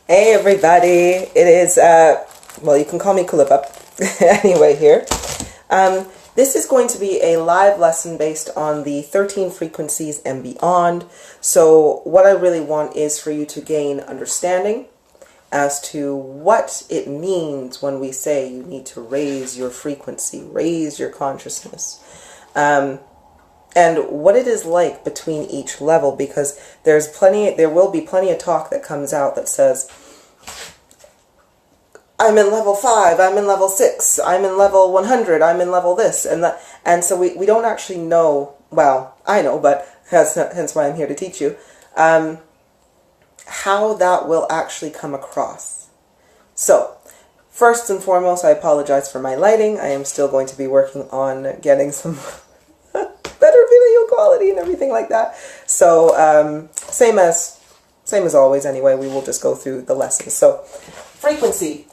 Hey everybody, it is, well, you can call me Kulipup anyway here. This is going to be a live lesson based on the 13 frequencies and beyond. So what I really want is for you to gain understanding as to what it means when we say you need to raise your frequency, raise your consciousness. And what it is like between each level, because there will be plenty of talk that comes out that says, I'm in level 5, I'm in level 6, I'm in level 100, I'm in level this and that. And so we don't actually know, well, I know, but hence why I'm here to teach you, how that will actually come across. So, first and foremost, I apologize for my lighting. I am still going to be working on getting some better video quality and everything like that. So, same as always anyway, we will just go through the lessons. So, frequency.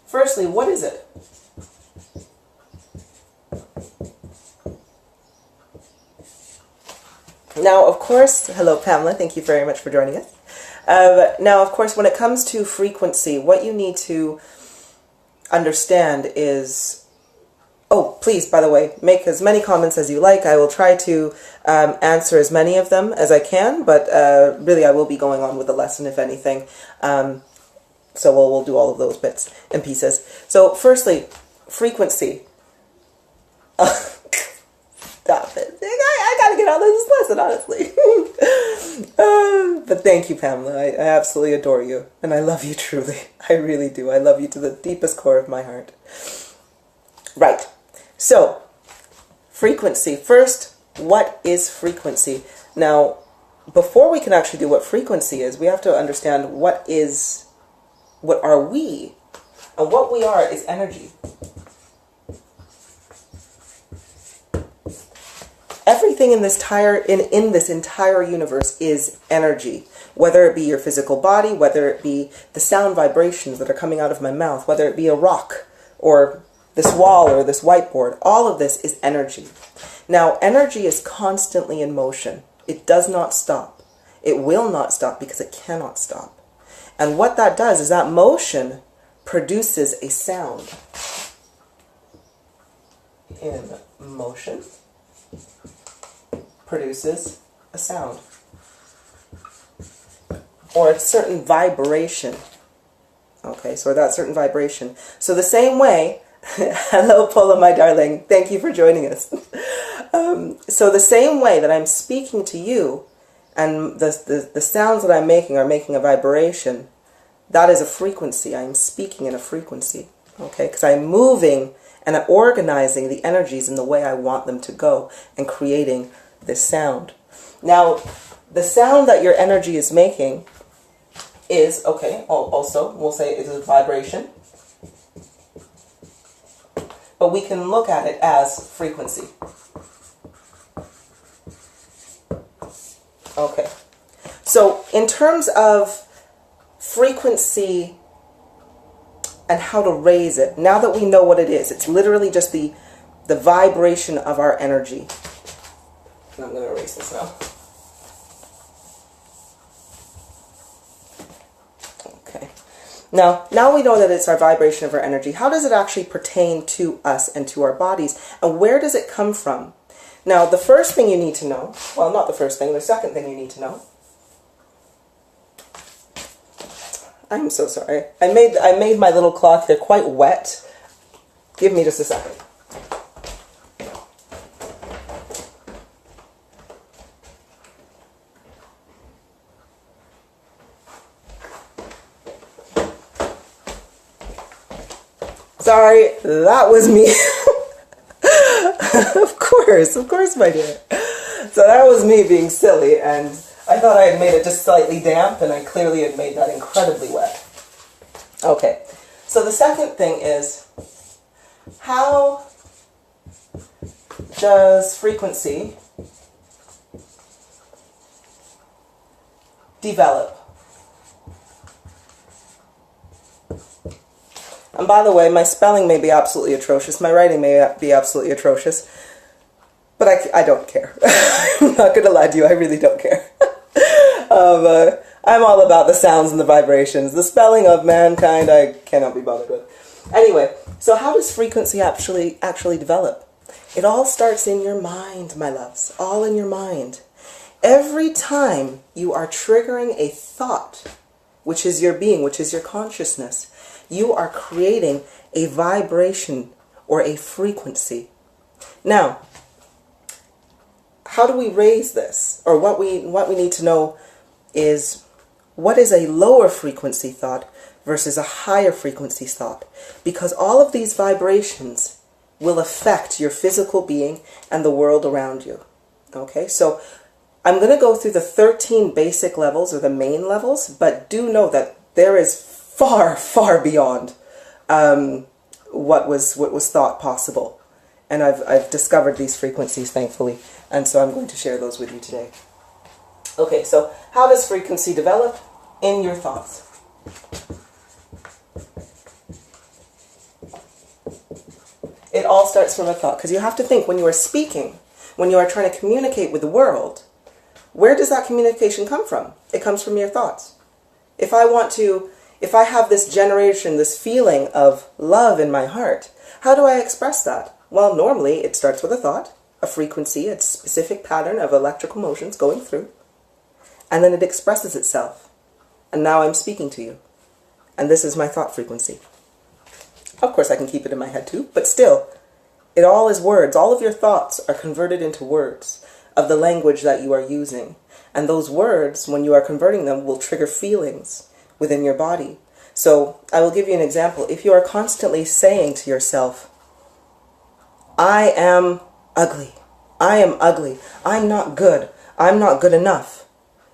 Firstly, what is it? Now, of course, hello Pamela, thank you very much for joining us. Now, of course, when it comes to frequency, what you need to understand is, oh, please, by the way, make as many comments as you like. I will try to answer as many of them as I can, but really I will be going on with the lesson, if anything. So we'll do all of those bits and pieces. So, firstly, frequency. Stop it. I gotta get out of this lesson, honestly. But thank you, Pamela. I absolutely adore you. And I love you truly. I really do. I love you to the deepest core of my heart. Right. So, frequency. First, what is frequency? Now, before we can actually do what frequency is, we have to understand what are we? And what we are is energy. Everything in this entire universe is energy, whether it be your physical body, whether it be the sound vibrations that are coming out of my mouth, whether it be a rock or this wall or this whiteboard. All of this is energy. Now, energy is constantly in motion. It does not stop. It will not stop because it cannot stop. And what that does is that motion produces a sound. In motion produces a sound, or a certain vibration. Okay, so that certain vibration. So the same way, hello Paula, my darling, thank you for joining us. So the same way that I'm speaking to you, and the sounds that I'm making are making a vibration, that is a frequency. I'm speaking in a frequency, okay, because I'm moving and I'm organizing the energies in the way I want them to go and creating this sound. Now, the sound that your energy is making is, okay, also, we'll say it is a vibration, but we can look at it as frequency. Okay, so in terms of frequency and how to raise it, now that we know what it is, it's literally just the vibration of our energy. I'm going to erase this now. Okay. Now we know that it's our vibration of our energy. How does it actually pertain to us and to our bodies? And where does it come from? Now, the first thing you need to know, well, not the first thing, the second thing you need to know. I'm so sorry. I made my little cloth here quite wet. Give me just a second. Sorry, that was me. Of course, my dear. So that was me being silly, and I thought I had made it just slightly damp, and I clearly had made that incredibly wet. Okay, so the second thing is, how does frequency develop? And by the way, my spelling may be absolutely atrocious. My writing may be absolutely atrocious. But I don't care. I'm not going to lie to you, I really don't care. I'm all about the sounds and the vibrations. The spelling of mankind, I cannot be bothered with. Anyway, so how does frequency actually develop? It all starts in your mind, my loves. All in your mind. Every time you are triggering a thought, which is your being, which is your consciousness, you are creating a vibration or a frequency. Now, how do we raise this? Or what we need to know is, what is a lower frequency thought versus a higher frequency thought? Because all of these vibrations will affect your physical being and the world around you. Okay, so I'm going to go through the 13 basic levels, or the main levels, but do know that there is far, far beyond what was thought possible. And I've discovered these frequencies, thankfully, and so I'm going to share those with you today. Okay, so how does frequency develop? In your thoughts. It all starts from a thought, because you have to think, when you are speaking, when you are trying to communicate with the world, where does that communication come from? It comes from your thoughts. If I have this generation, this feeling of love in my heart, how do I express that? Well, normally it starts with a thought, a frequency, a specific pattern of electrical motions going through, and then it expresses itself. And now I'm speaking to you. And this is my thought frequency. Of course, I can keep it in my head too, but still, it all is words. All of your thoughts are converted into words of the language that you are using. And those words, when you are converting them, will trigger feelings within your body. So I will give you an example. If you are constantly saying to yourself, I am ugly, I am ugly, I'm not good enough,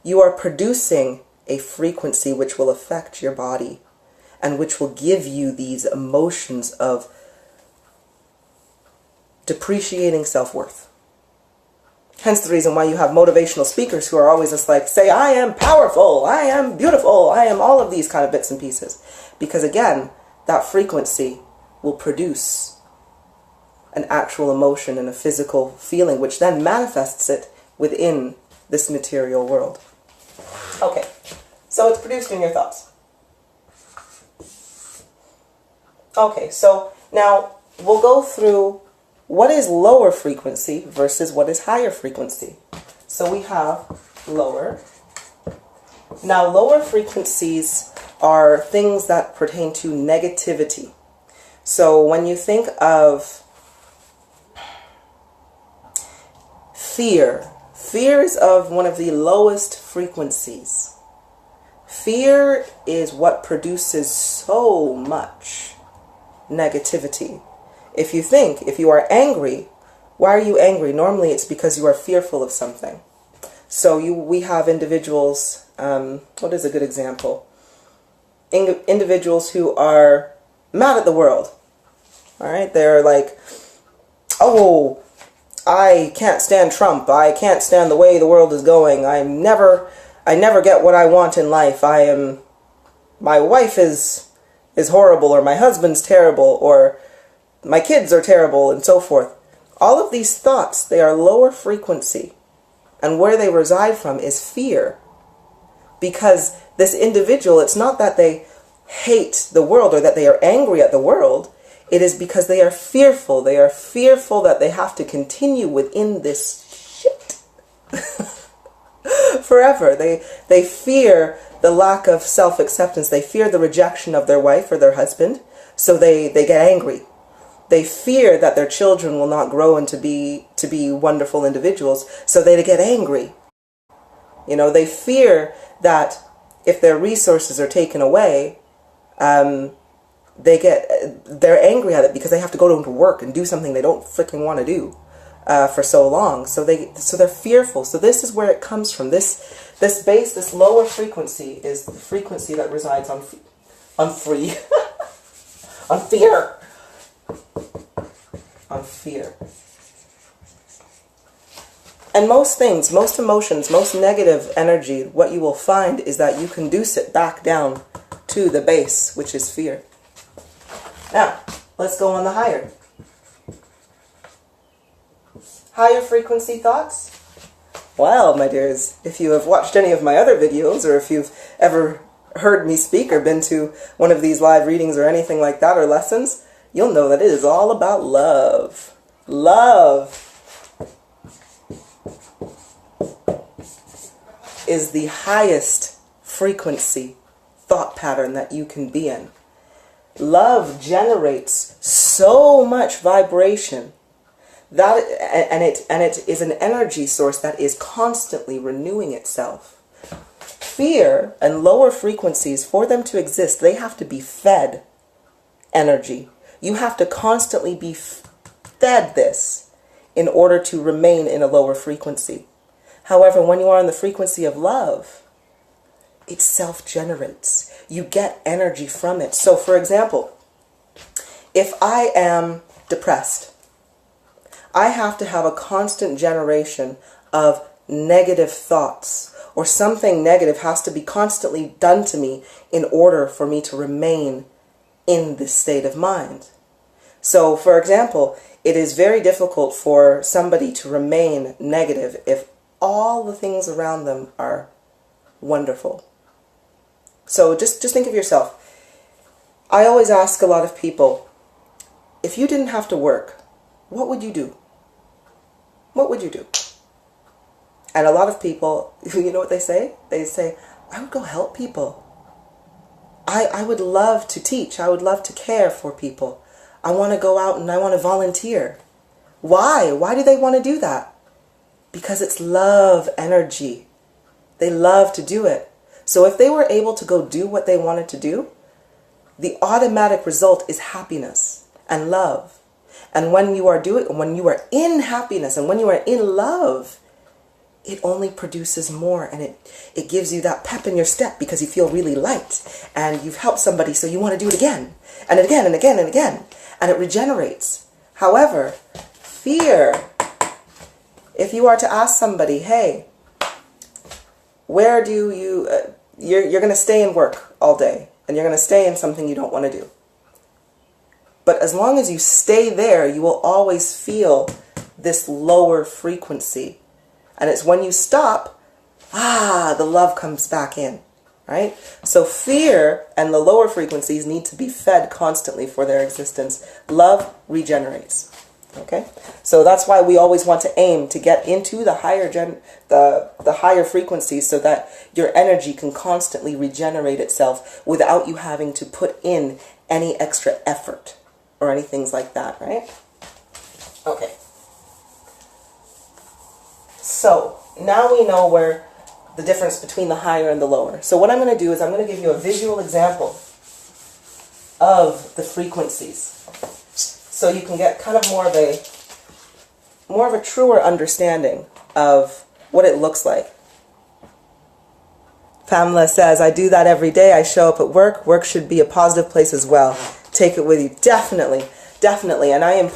you are producing a frequency which will affect your body and which will give you these emotions of depreciating self-worth. Hence the reason why you have motivational speakers who are always just like, say, I am powerful, I am beautiful, I am all of these kind of bits and pieces. Because again, that frequency will produce an actual emotion and a physical feeling, which then manifests it within this material world. Okay, so it's produced in your thoughts. Okay, so now we'll go through what is lower frequency versus what is higher frequency. So we have lower. Now, lower frequencies are things that pertain to negativity. So when you think of fear, fear is of one of the lowest frequencies. Fear is what produces so much negativity. If you are angry, why are you angry? Normally it's because you are fearful of something. So we have individuals, what is a good example? Individuals who are mad at the world. All right, they're like, oh, I can't stand Trump. I can't stand the way the world is going. I never get what I want in life. My wife is horrible, or my husband's terrible, or my kids are terrible, and so forth. All of these thoughts, they are lower frequency. And where they reside from is fear. Because this individual, it's not that they hate the world or that they are angry at the world. It is because they are fearful. They are fearful that they have to continue within this shit forever. They fear the lack of self-acceptance. They fear the rejection of their wife or their husband. So they get angry. They fear that their children will not grow and to be wonderful individuals, so they get angry. You know, they fear that if their resources are taken away, they're angry at it because they have to go to work and do something they don't freaking want to do for so long. So they're fearful. So this is where it comes from. This lower frequency is the frequency that resides on fear. On fear. And most things, most emotions, most negative energy, what you will find is that you conduce it back down to the base, which is fear. Now, let's go on the higher. Higher frequency thoughts? Well, my dears, if you have watched any of my other videos, or if you've ever heard me speak or been to one of these live readings or anything like that, or lessons, you'll know that it is all about love. Love is the highest frequency thought pattern that you can be in. Love generates so much vibration that and it is an energy source that is constantly renewing itself. Fear and lower frequencies, for them to exist, they have to be fed energy. You have to constantly be fed this in order to remain in a lower frequency. However, when you are in the frequency of love, it self-generates. You get energy from it. So, for example, if I am depressed, I have to have a constant generation of negative thoughts, or something negative has to be constantly done to me in order for me to remain in this state of mind. So, for example, it is very difficult for somebody to remain negative if all the things around them are wonderful. So just think of yourself. I always ask a lot of people, if you didn't have to work, what would you do? What would you do? And a lot of people, you know what they say? They say, I would go help people. I would love to teach. I would love to care for people. I want to go out and I want to volunteer. Why? Why do they want to do that? Because it's love energy. They love to do it. So if they were able to go do what they wanted to do, the automatic result is happiness and love. And when you are in happiness and when you are in love, it only produces more, and it gives you that pep in your step because you feel really light and you've helped somebody, so you want to do it again and again and again and again, and it regenerates. However, fear, if you are to ask somebody, hey, where do you're going to stay and work all day, and you're going to stay in something you don't want to do. But as long as you stay there, you will always feel this lower frequency. And it's when you stop, the love comes back in, right? So fear and the lower frequencies need to be fed constantly for their existence. Love regenerates, okay? So that's why we always want to aim to get into the higher the higher frequencies, so that your energy can constantly regenerate itself without you having to put in any extra effort or any things like that, right? Okay. So now we know where the difference between the higher and the lower. So what I'm going to do is I'm going to give you a visual example of the frequencies, so you can get kind of more of a truer understanding of what it looks like. Pamela says, I do that every day. I show up at work. Work should be a positive place as well. Take it with you. Definitely, definitely. And I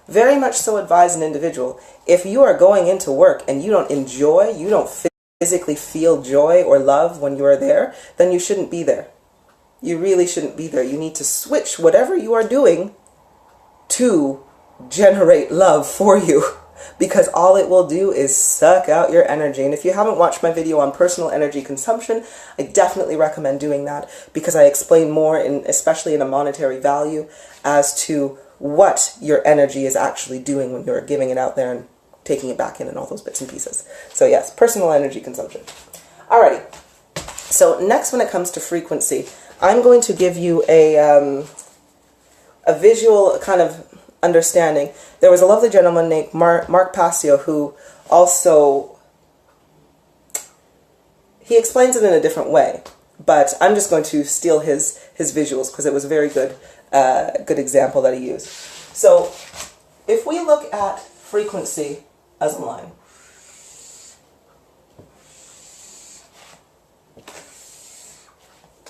very much so advise an individual, if you are going into work and you don't enjoy, you don't physically feel joy or love when you are there, then you shouldn't be there. You really shouldn't be there. You need to switch whatever you are doing to generate love for you, because all it will do is suck out your energy. And if you haven't watched my video on personal energy consumption, I definitely recommend doing that, because I explain more, especially in a monetary value, as to what your energy is actually doing when you're giving it out there and taking it back in and all those bits and pieces. So yes, personal energy consumption. Alrighty. So next, when it comes to frequency, I'm going to give you a visual kind of understanding. There was a lovely gentleman named Mark Passio who also, he explains it in a different way, but I'm just going to steal his visuals because it was a very good example that he used. So if we look at frequency as a line,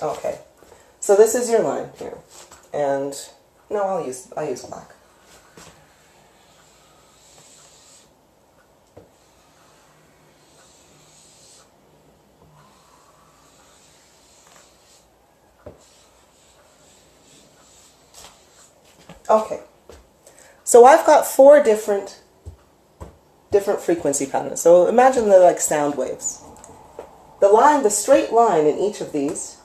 okay, so this is your line here, and no, I'll use black. Okay, so I've got 4 different different frequency patterns. So imagine they're like sound waves. The straight line in each of these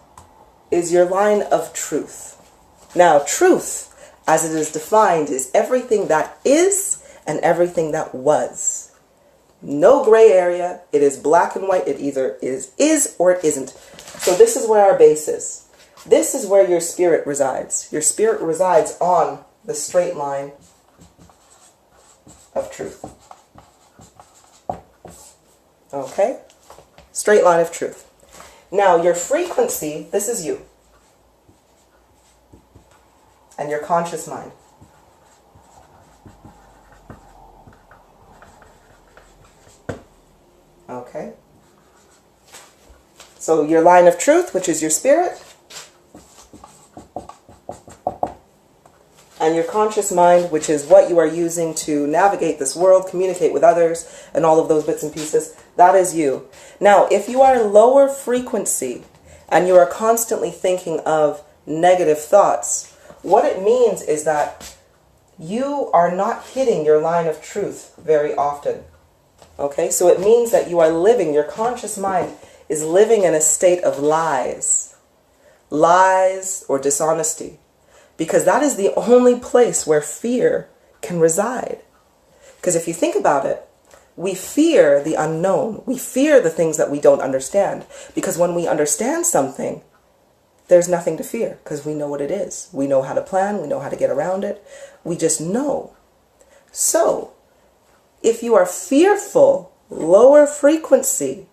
is your line of truth. Now, truth, as it is defined, is everything that is and everything that was. No gray area. It is black and white. It either is or it isn't. So this is where our base is. This is where your spirit resides. Your spirit resides on the straight line of truth. Okay? Straight line of truth. Now, your frequency, this is you. And your conscious mind. Okay? So your line of truth, which is your spirit, and your conscious mind, which is what you are using to navigate this world, communicate with others, and all of those bits and pieces, that is you. Now, if you are lower frequency and you are constantly thinking of negative thoughts, what it means is that you are not hitting your line of truth very often. Okay, so it means that you are living, your conscious mind is living in a state of lies. Lies or dishonesty. Because that is the only place where fear can reside. Because if you think about it, we fear the unknown. We fear the things that we don't understand. Because when we understand something, there's nothing to fear. Because we know what it is. We know how to plan. We know how to get around it. We just know. So, if you are fearful, lower frequency,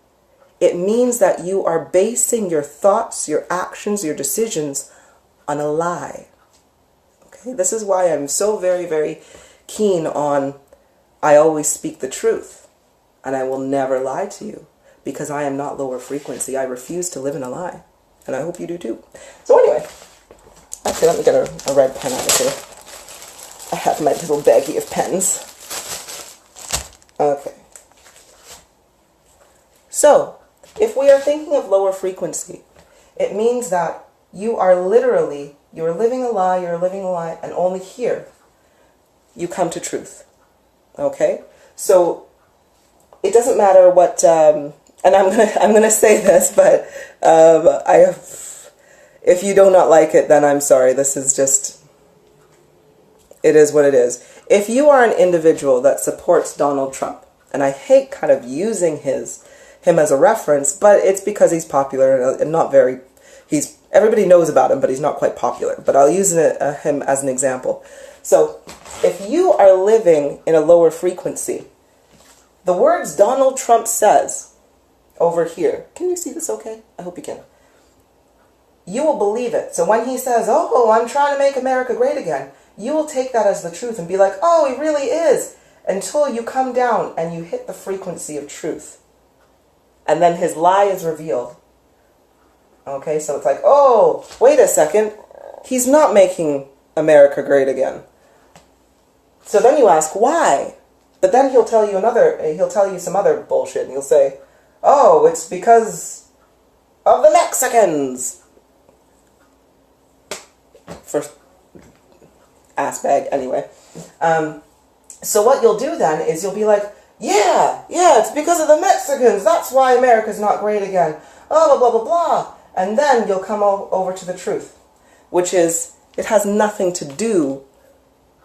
it means that you are basing your thoughts, your actions, your decisions on a lie. Okay? This is why I'm so very, very keen on I always speak the truth and I will never lie to you because I am not lower frequency. I refuse to live in a lie. And I hope you do too. So anyway, actually let me get a red pen out of here. I have my little baggie of pens. Okay. So, if we are thinking of lower frequency, it means that you are literally, you're living a lie, and only here you come to truth. Okay? So, it doesn't matter what, and I'm gonna say this, but if you do not like it, then I'm sorry. This is just, it is what it is. If you are an individual that supports Donald Trump, and I hate kind of using him as a reference, but it's because he's popular and not very, everybody knows about him, but he's not quite popular. But I'll use him as an example. So, if you are living in a lower frequency, the words Donald Trump says over here, can you see this okay? I hope you can. You will believe it. So when he says, oh, I'm trying to make America great again, you will take that as the truth and be like, oh, he really is, until you come down and you hit the frequency of truth. And then his lie is revealed. Okay, so it's like, oh, wait a second, he's not making America great again. So then you ask, why? But then he'll tell you some other bullshit, and he'll say, oh, it's because of the Mexicans. First ass bag, anyway. So what you'll do then is you'll be like, yeah, it's because of the Mexicans. That's why America's not great again. Oh, blah, blah, blah, blah. And then you'll come over to the truth, which is, it has nothing to do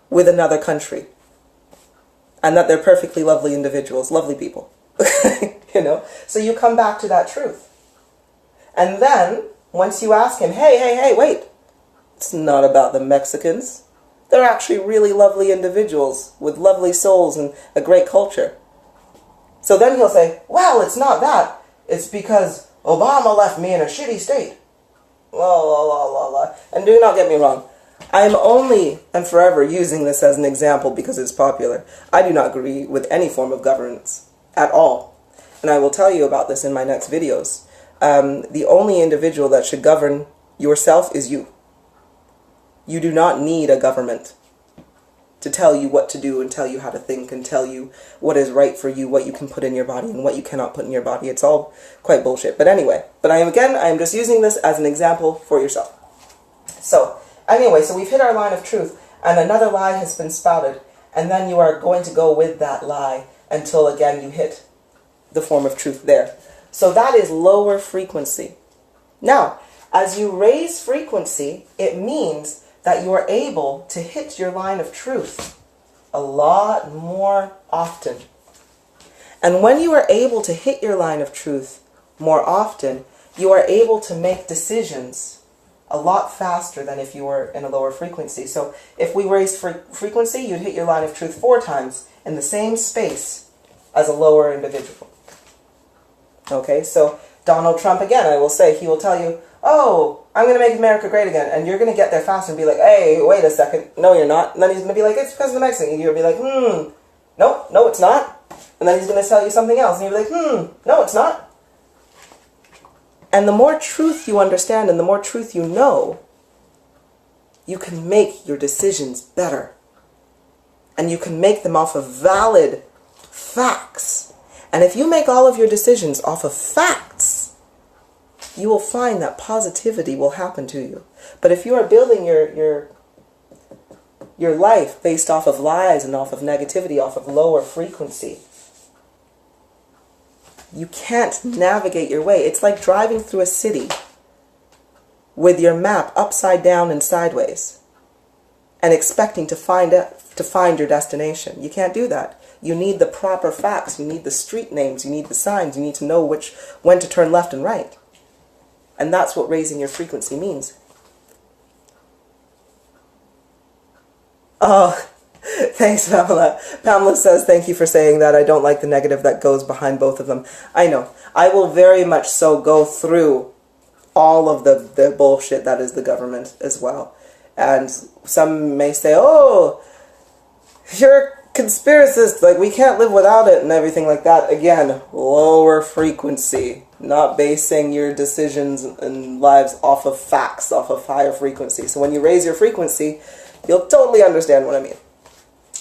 with another country. And that they're perfectly lovely individuals, lovely people. You know? So you come back to that truth. And then, once you ask him, hey, wait. It's not about the Mexicans. They're actually really lovely individuals with lovely souls and a great culture. So then he'll say, well, it's not that. It's because Obama left me in a shitty state. La, la, la, la, la. And do not get me wrong. I am only and forever using this as an example because it's popular. I do not agree with any form of governance at all. And I will tell you about this in my next videos. The only individual that should govern yourself is you. You do not need a government to tell you what to do and tell you how to think and tell you what is right for you, what you can put in your body and what you cannot put in your body. It's all quite bullshit. But anyway, I am just using this as an example for yourself. So, anyway, so we've hit our line of truth and another lie has been spouted. and then you are going to go with that lie until again you hit the form of truth there. So that is lower frequency. Now, as you raise frequency, it means that you are able to hit your line of truth a lot more often. And when you are able to hit your line of truth more often, you are able to make decisions a lot faster than if you were in a lower frequency. So if we raise frequency, you'd hit your line of truth 4 times in the same space as a lower individual. Okay, so Donald Trump, again, I will say, he will tell you, oh, I'm going to make America great again. And you're going to get there faster and be like, hey, wait a second. No, you're not. And then he's going to be like, it's because of the Mexican. And you'll be like, no, it's not. And then he's going to tell you something else. And you'll be like, no, it's not. And the more truth you understand and the more truth you know, you can make your decisions better. And you can make them off of valid facts. And if you make all of your decisions off of facts, you will find that positivity will happen to you. But if you are building your life based off of lies and off of negativity, off of lower frequency, you can't navigate your way. It's like driving through a city with your map upside down and sideways and expecting to find your destination. You can't do that. You need the proper facts. You need the street names. You need the signs. You need to know when to turn left and right. And that's what raising your frequency means. Oh, thanks, Pamela. Pamela says, thank you for saying that. I don't like the negative that goes behind both of them. I know. I will very much so go through all of the bullshit that is the government as well. And some may say, oh, you're a conspiracist, like we can't live without it and everything like that. Again, lower frequency. Not basing your decisions and lives off of facts, off of higher frequency. So when you raise your frequency, you'll totally understand what I mean.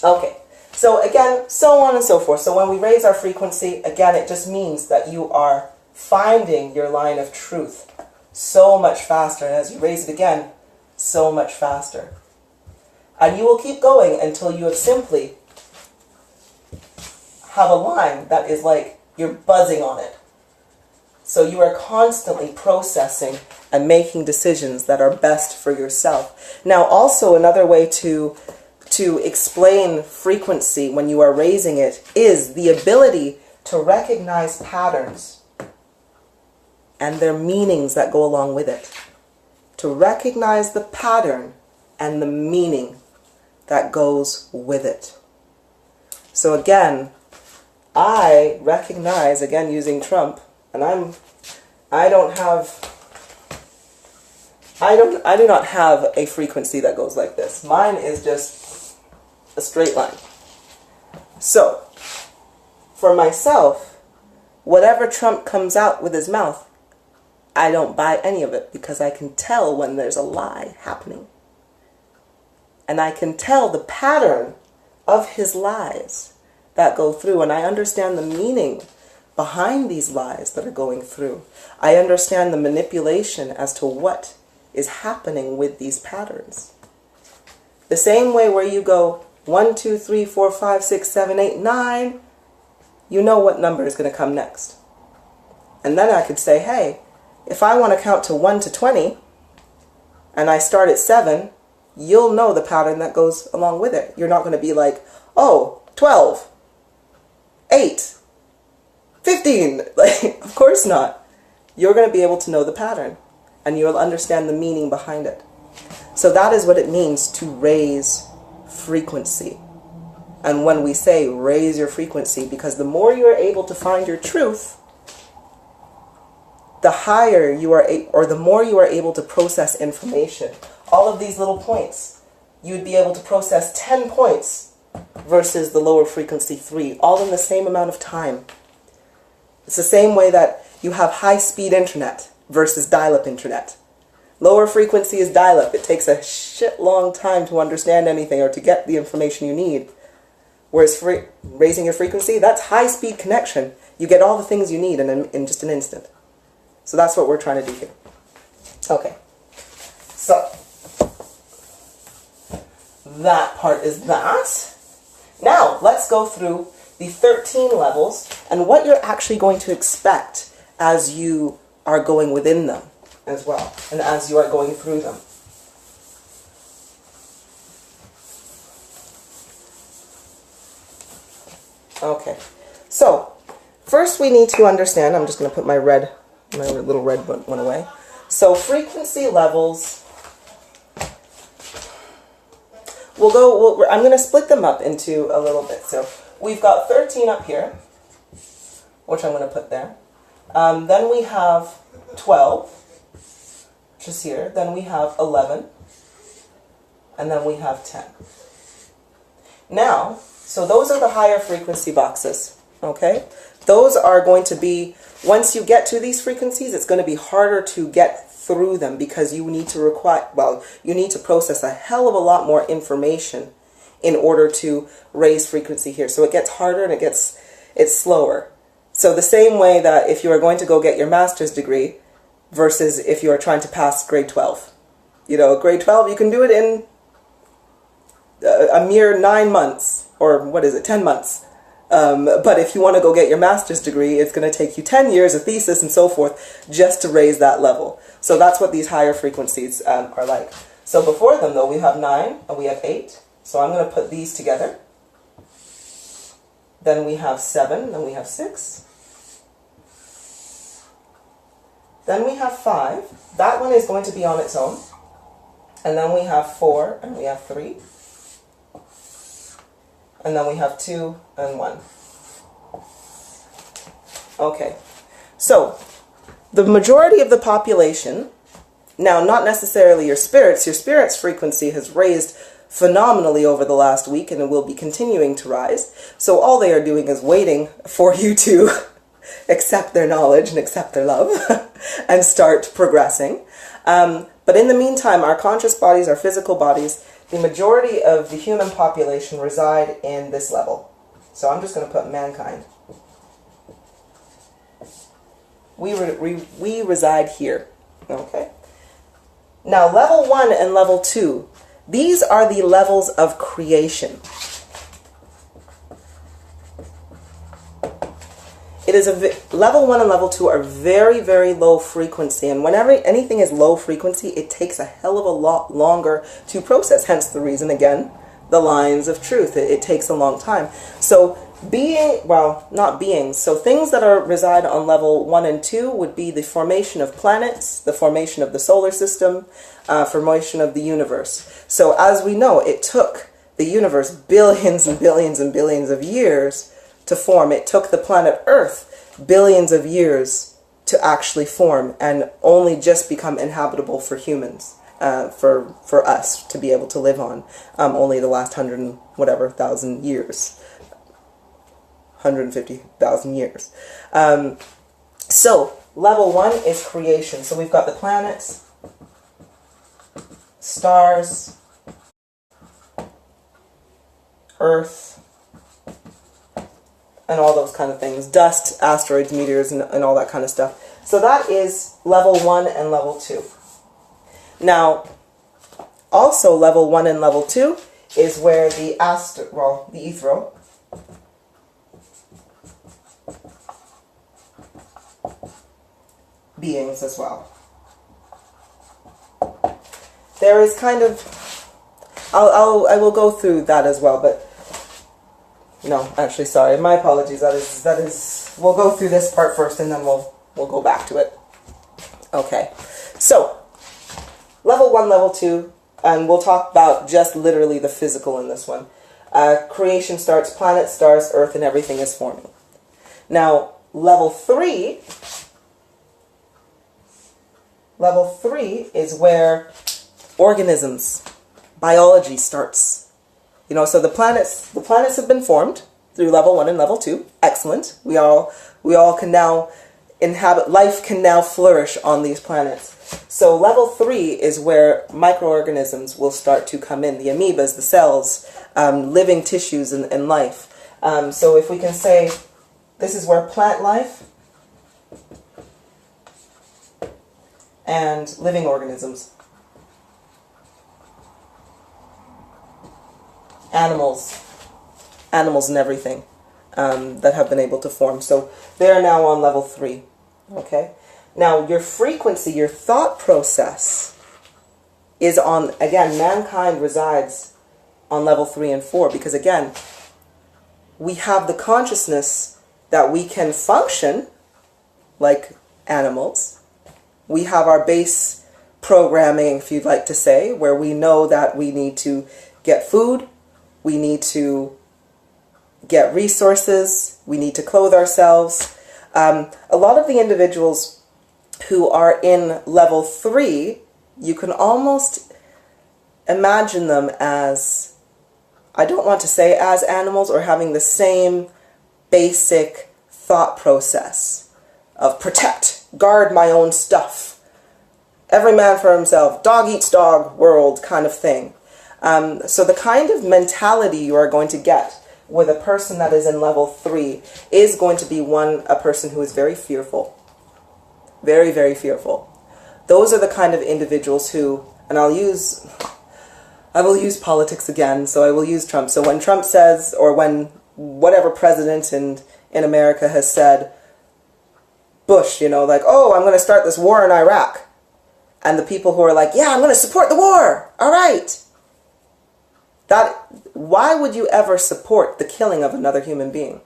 Okay, so again, so on and so forth. So when we raise our frequency, again, it just means that you are finding your line of truth so much faster. And as you raise it again, so much faster. And you will keep going until you have simply have a line that is like you're buzzing on it. So you are constantly processing and making decisions that are best for yourself. Now, also another way to explain frequency when you are raising it is the ability to recognize patterns and their meanings that go along with it. To recognize the pattern and the meaning that goes with it. So again, I recognize, again using Trump, and I do not have a frequency that goes like this. Mine is just a straight line. So, for myself, whatever Trump comes out with his mouth, I don't buy any of it because I can tell when there's a lie happening. And I can tell the pattern of his lies that go through, and I understand the meaning behind these lies that are going through. I understand the manipulation as to what is happening with these patterns. The same way where you go 1, 2, 3, 4, 5, 6, 7, 8, 9, you know what number is going to come next. And then I could say, hey, if I want to count to 1 to 20, and I start at 7, you'll know the pattern that goes along with it. You're not going to be like, oh, 12, 8, 15. Like, of course not. You're going to be able to know the pattern, and you'll understand the meaning behind it. So that is what it means to raise frequency. And when we say raise your frequency, because the more you are able to find your truth, the higher you are, or the more you are able to process information. All of these little points, you would be able to process 10 points versus the lower frequency 3, all in the same amount of time. It's the same way that you have high-speed internet versus dial-up internet. Lower frequency is dial-up. It takes a shit long time to understand anything or to get the information you need. Whereas raising your frequency, that's high-speed connection. You get all the things you need in just an instant. So that's what we're trying to do here. Okay. So that part is that. Now, let's go through the 13 levels and what you're actually going to expect as you are going within them as well, and as you are going through them. Okay, so first we need to understand, I'm just going to put my little red one away. So frequency levels, I'm going to split them up into a little bit. So we've got 13 up here, which I'm going to put there. Then we have 12, which is here. Then we have 11, and then we have 10. Now, so those are the higher frequency boxes, okay? Those are going to be, once you get to these frequencies, it's going to be harder to get through them because you need to process a hell of a lot more information in order to raise frequency here. So it gets harder and it's slower. So the same way that if you are going to go get your master's degree versus if you are trying to pass grade 12. You know, grade 12, you can do it in a mere 9 months, or 10 months. But if you want to go get your master's degree, it's going to take you 10 years, a thesis, and so forth, just to raise that level. So that's what these higher frequencies are like. So before them, though, we have 9 and we have 8. So I'm going to put these together. Then we have 7, then we have 6. Then we have 5. That one is going to be on its own. And then we have 4 and we have 3. And then we have 2 and 1. Okay, so the majority of the population, now not necessarily your spirit's frequency has raised phenomenally over the last week and it will be continuing to rise. So all they are doing is waiting for you to accept their knowledge and accept their love and start progressing. But in the meantime, our conscious bodies, our physical bodies, the majority of the human population reside in this level. So I'm just going to put mankind. We reside here. Okay? Now, level 1 and level 2, these are the levels of creation. Level 1 and level 2 are very, very low frequency, and whenever anything is low frequency, it takes a hell of a lot longer to process, hence the reason, again, the lines of truth. It takes a long time. So so things that reside on level 1 and 2 would be the formation of planets, the formation of the solar system, formation of the universe. So as we know, it took the universe billions and billions and billions of years to form. It took the planet Earth billions of years to actually form and only just become inhabitable for humans, for us to be able to live on. Only the last 150,000 years. So level 1 is creation. So we've got the planets, stars, Earth, and all those kind of things. Dust, asteroids, meteors, and all that kind of stuff. So that is level 1 and level 2. Now, also level 1 and level 2 is where the ethereal beings as well. There is kind of, I will go through that as well, but no, actually, sorry, my apologies. That is. We'll go through this part first, and then we'll go back to it. Okay, so level 1, level 2, and we'll talk about just literally the physical in this one. Creation starts, planets, stars, Earth, and everything is forming. Now, level 3 is where organisms, biology starts. You know, so the planets have been formed through level 1 and level 2. Excellent. We all can now inhabit, life can now flourish on these planets. So level 3 is where microorganisms will start to come in, the amoebas, the cells, living tissues and life. So if we can say this is where plant life and living organisms, animals and everything that have been able to form. So they are now on level 3. Okay? Now, your frequency, your thought process is on, again, mankind resides on level 3 and 4, because, again, we have the consciousness that we can function like animals. We have our base programming, if you'd like to say, where we know that we need to get food, we need to get resources, we need to clothe ourselves. A lot of the individuals who are in level 3, you can almost imagine them as, I don't want to say as animals, or having the same basic thought process of protect, guard my own stuff, every man for himself, dog eats dog world kind of thing. So the kind of mentality you are going to get with a person that is in level 3 is going to be a person who is very fearful. Very, very fearful. Those are the kind of individuals who, and I will use politics again, so I will use Trump. So when Trump says, or when whatever president in America has said, Bush, you know, like, oh, I'm going to start this war in Iraq. And the people who are like, yeah, I'm going to support the war. All right. Why would you ever support the killing of another human being?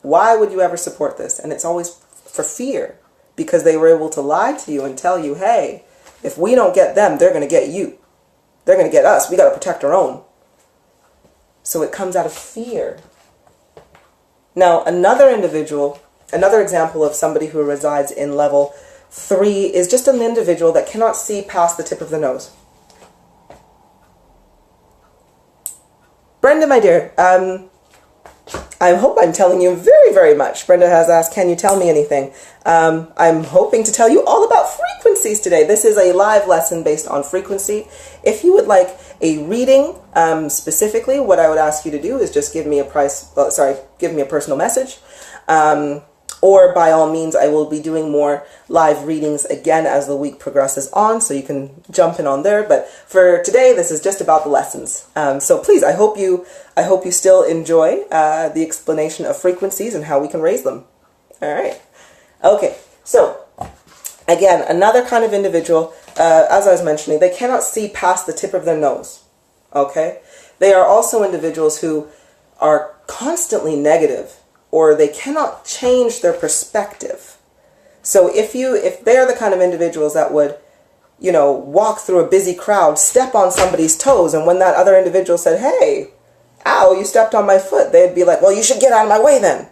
Why would you ever support this? And it's always for fear, because they were able to lie to you and tell you, hey, if we don't get them, they're going to get you. They're going to get us. We got to protect our own. So it comes out of fear. Now, another example of somebody who resides in level 3 is just an individual that cannot see past the tip of the nose. Brenda, my dear, I hope I'm telling you very, very much. Brenda has asked, can you tell me anything? I'm hoping to tell you all about frequencies today. This is a live lesson based on frequency. If you would like a reading specifically, what I would ask you to do is just give me a personal message. Or by all means, I will be doing more live readings again as the week progresses on, so you can jump in on there. But for today, this is just about the lessons. So please, I hope you still enjoy the explanation of frequencies and how we can raise them. All right. Okay. So again, another kind of individual, as I was mentioning, they cannot see past the tip of their nose. Okay. They are also individuals who are constantly negative, or they cannot change their perspective. So if they're the kind of individuals that would, you know, walk through a busy crowd, step on somebody's toes, and when that other individual said, hey, ow, you stepped on my foot, they'd be like, well, you should get out of my way then.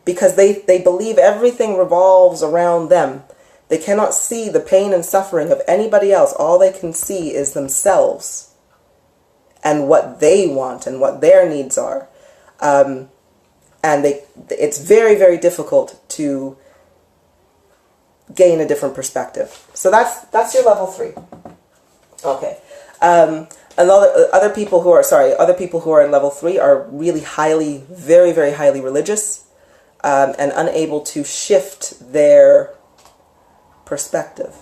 Because they believe everything revolves around them. They cannot see the pain and suffering of anybody else. All they can see is themselves and what they want and what their needs are. And it's very, very difficult to gain a different perspective. So that's your level 3. Okay. And other people who are in level 3 are really very, very highly religious, and unable to shift their perspective.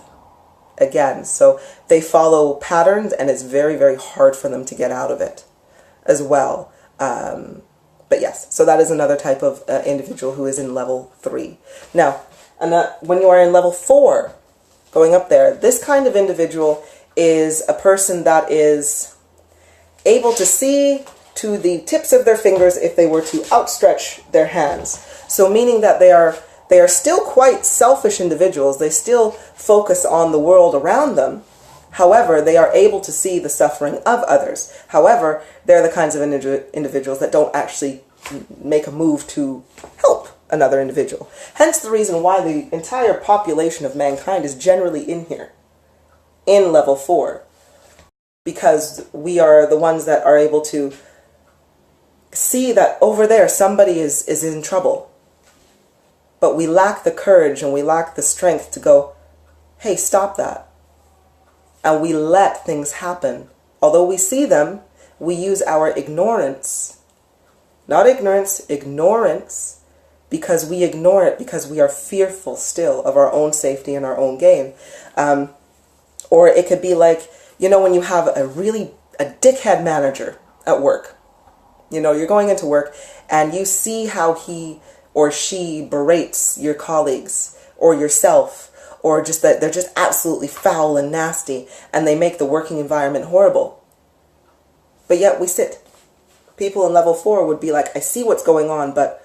Again, so they follow patterns, and it's very, very hard for them to get out of it as well. But yes, so that is another type of individual who is in level 3. Now, when you are in level 4, going up there, this kind of individual is a person that is able to see to the tips of their fingers if they were to outstretch their hands. So meaning that they are still quite selfish individuals. They still focus on the world around them. However, they are able to see the suffering of others. However, they're the kinds of individuals that don't actually make a move to help another individual. Hence the reason why the entire population of mankind is generally in here, in level 4. Because we are the ones that are able to see that over there somebody is in trouble. But we lack the courage and we lack the strength to go, hey, stop that. And we let things happen. Although we see them, we use our ignorance. Not ignorance, ignorance. Because we ignore it because we are fearful still of our own safety and our own gain. Or it could be like, you know, when you have a dickhead manager at work. You know, you're going into work and you see how he or she berates your colleagues or yourself, or just that they're just absolutely foul and nasty and they make the working environment horrible. But yet we sit. People in level 4 would be like, I see what's going on, but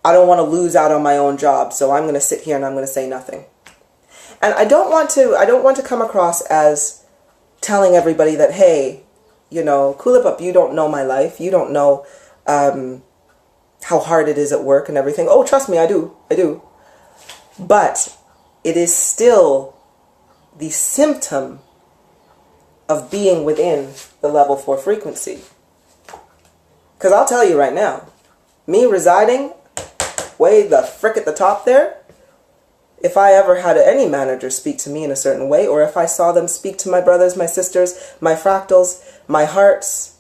I don't want to lose out on my own job, so I'm going to sit here and I'm going to say nothing. And I don't want to come across as telling everybody that, hey, you know, Kulipup, you don't know my life. You don't know how hard it is at work and everything. Oh, trust me, I do. But it is still the symptom of being within the level 4 frequency. Because I'll tell you right now, me residing way the frick at the top there, if I ever had any manager speak to me in a certain way, or if I saw them speak to my brothers, my sisters, my fractals, my hearts,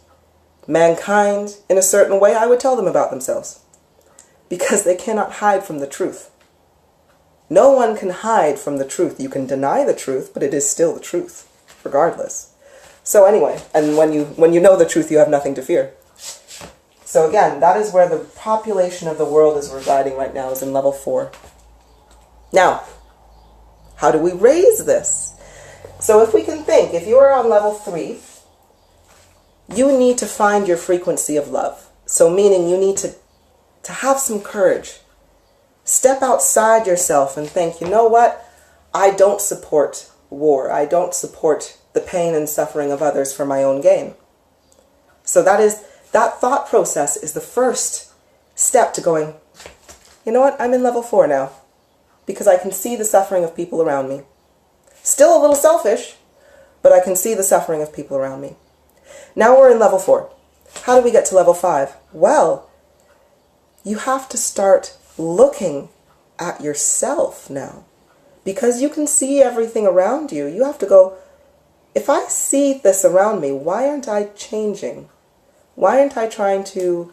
mankind in a certain way, I would tell them about themselves. Because they cannot hide from the truth. No one can hide from the truth. You can deny the truth, but it is still the truth, regardless. So anyway, and when you know the truth, you have nothing to fear. So again, that is where the population of the world is residing right now, is in level 4. Now, how do we raise this? So if we can think, if you are on level 3, you need to find your frequency of love. So meaning you need to have some courage. Step outside yourself and think, you know what? I don't support war. I don't support the pain and suffering of others for my own gain. So that thought process is the first step to going, you know what? I'm in level 4 now because I can see the suffering of people around me. Still a little selfish, but I can see the suffering of people around me. Now we're in level 4. How do we get to level 5? Well, you have to start looking at yourself now, because you can see everything around you. You have to go, if I see this around me, why aren't I changing? Why aren't I trying to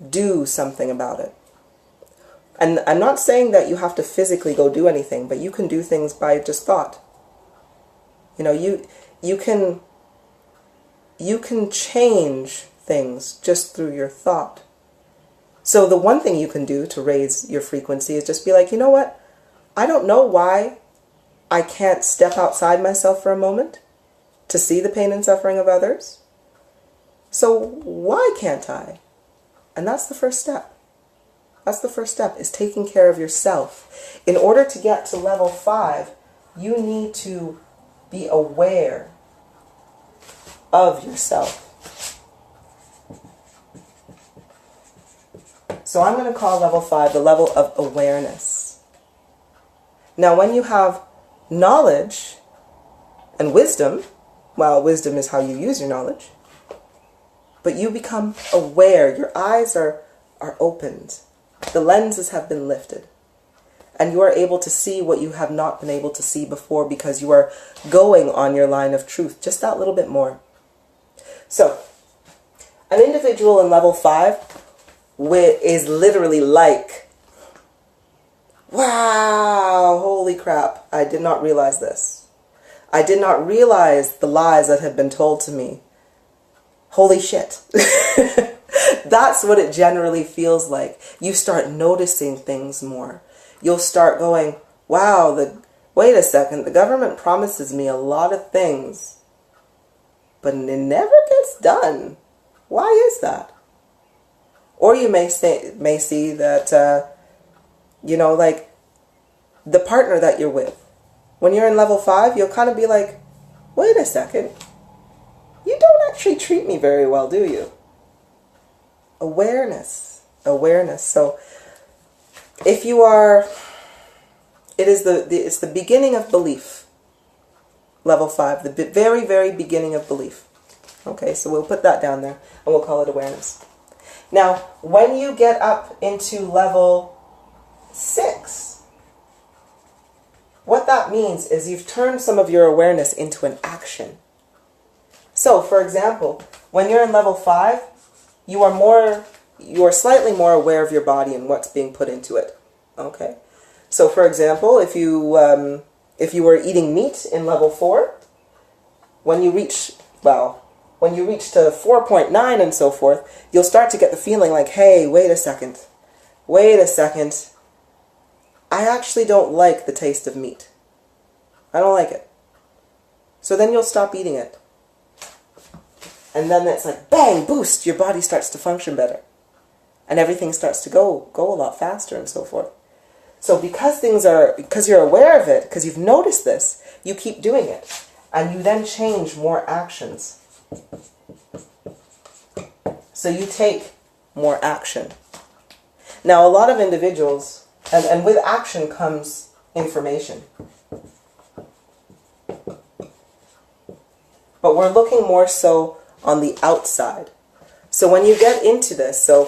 do something about it? And I'm not saying that you have to physically go do anything, but you can do things by just thought. You know, you can change things just through your thought. So the one thing you can do to raise your frequency is just be like, you know what? I don't know why I can't step outside myself for a moment to see the pain and suffering of others. So why can't I? And that's the first step. That's the first step, is taking care of yourself. In order to get to level 5, you need to be aware of yourself. So I'm going to call level 5 the level of awareness. Now when you have knowledge and wisdom, well, wisdom is how you use your knowledge, but you become aware. Your eyes are opened. The lenses have been lifted. And you are able to see what you have not been able to see before, because you are going on your line of truth just that little bit more. So, an individual in level 5 is literally like, wow, holy crap, I did not realize this. I did not realize the lies that had been told to me. Holy shit. That's what it generally feels like. You start noticing things more. You'll start going, wow, wait a second, the government promises me a lot of things, but it never gets done. Why is that? Or you may see that, you know, like the partner that you're with. When you're in level 5, you'll kind of be like, wait a second, you don't actually treat me very well, do you? Awareness. So if you are, it's the beginning of belief. Level 5, the very, very beginning of belief. Okay, so we'll put that down there and we'll call it awareness. Now, when you get up into level 6, what that means is you've turned some of your awareness into an action. So, for example, when you're in level 5, you are slightly more aware of your body and what's being put into it. Okay? So, for example, if you were eating meat in level 4, when you reach, well, when you reach to 4.9 and so forth, you'll start to get the feeling like, hey, wait a second. I actually don't like the taste of meat. I don't like it. So then you'll stop eating it. And then it's like, bang, boost, your body starts to function better. And everything starts to go a lot faster and so forth. So because you're aware of it, because you've noticed this, you keep doing it. And you then change more actions. So you take more action. Now, a lot of individuals, and with action comes information. But we're looking more so on the outside. So when you get into this, so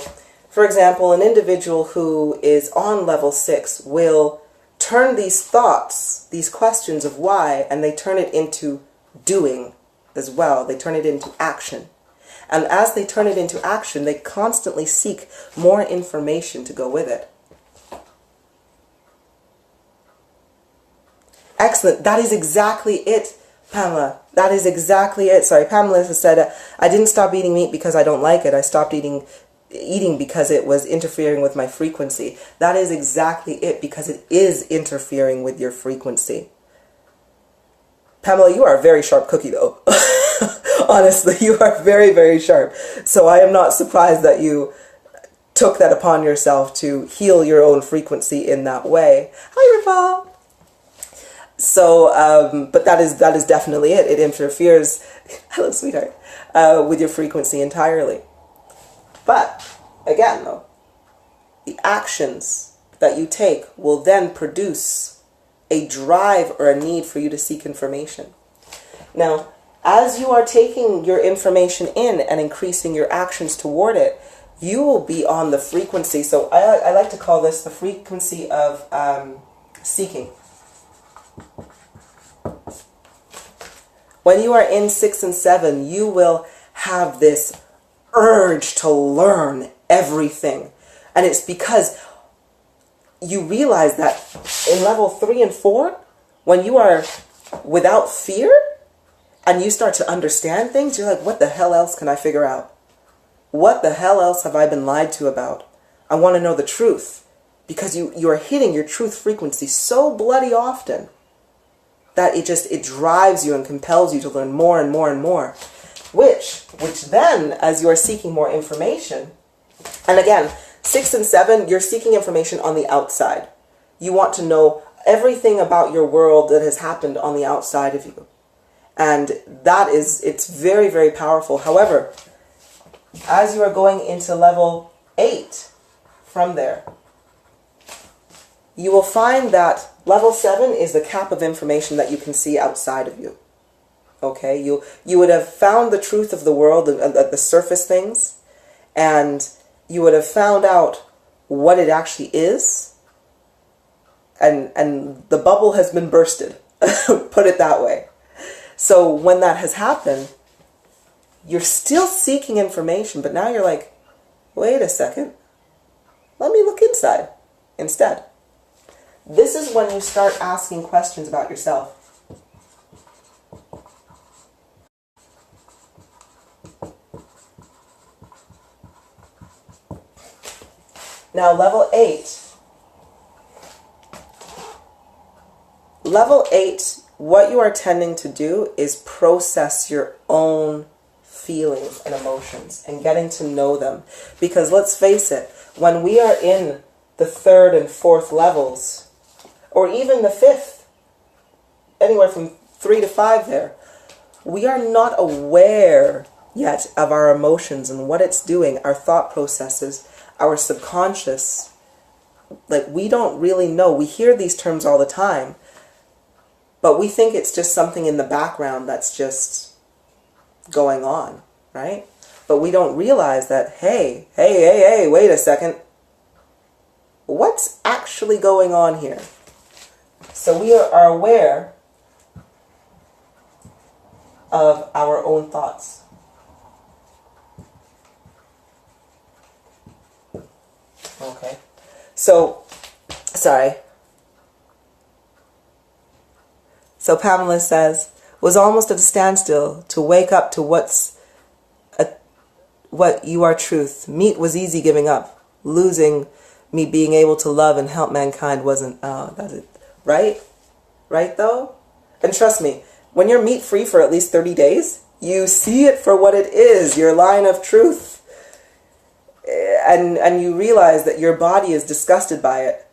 for example, an individual who is on level 6 will turn these thoughts, these questions of why, and they turn it into doing as well. They turn it into action. And as they turn it into action, they constantly seek more information to go with it. Excellent. That is exactly it, Pamela. That is exactly it. Sorry, Pamela has said, I didn't stop eating meat because I don't like it. I stopped eating because it was interfering with my frequency. That is exactly it, because it is interfering with your frequency. Pamela, you are a very sharp cookie, though. Honestly, you are very, very sharp. So I am not surprised that you took that upon yourself to heal your own frequency in that way. Hi, Ripa. So, but that is definitely it. It interferes, hello, sweetheart, with your frequency entirely. But, again, though, the actions that you take will then produce a drive or a need for you to seek information. Now, as you are taking your information in and increasing your actions toward it, you will be on the frequency. So I like to call this the frequency of seeking. When you are in 6 and 7, you will have this urge to learn everything. And it's because you realize that in level 3 and 4, when you are without fear and you start to understand things, you're like, what the hell else can I figure out? What the hell else have I been lied to about? I want to know the truth. Because you are hitting your truth frequency so bloody often that it drives you and compels you to learn more and more and more. Which then, as you are seeking more information, and again, 6 and 7, you're seeking information on the outside. You want to know everything about your world that has happened on the outside of you. And it's very, very powerful. However, as you are going into level 8 from there, you will find that level 7 is the cap of information that you can see outside of you. Okay, you would have found the truth of the world, the surface things, and you would have found out what it actually is, and the bubble has been bursted, put it that way. So when that has happened, you're still seeking information, but now you're like, wait a second, let me look inside instead. This is when you start asking questions about yourself. Now, level 8. Level 8, what you are tending to do is process your own feelings and emotions and getting to know them. Because let's face it, when we are in the 3rd and 4th levels, or even the 5th, anywhere from 3 to 5 there, we are not aware yet of our emotions and what it's doing, our thought processes, our subconscious. Like, we don't really know. We hear these terms all the time, but we think it's just something in the background that's just going on, right? But we don't realize that, hey, wait a second. What's actually going on here? So we are aware of our own thoughts. Okay. So, sorry. So Pamela says, was almost at a standstill to wake up to what's what you are truth. Meat was easy giving up. Losing me being able to love and help mankind wasn't. Oh, that's it. Right? Right though? And trust me, when you're meat free for at least 30 days, you see it for what it is, your line of truth. And you realize that your body is disgusted by it.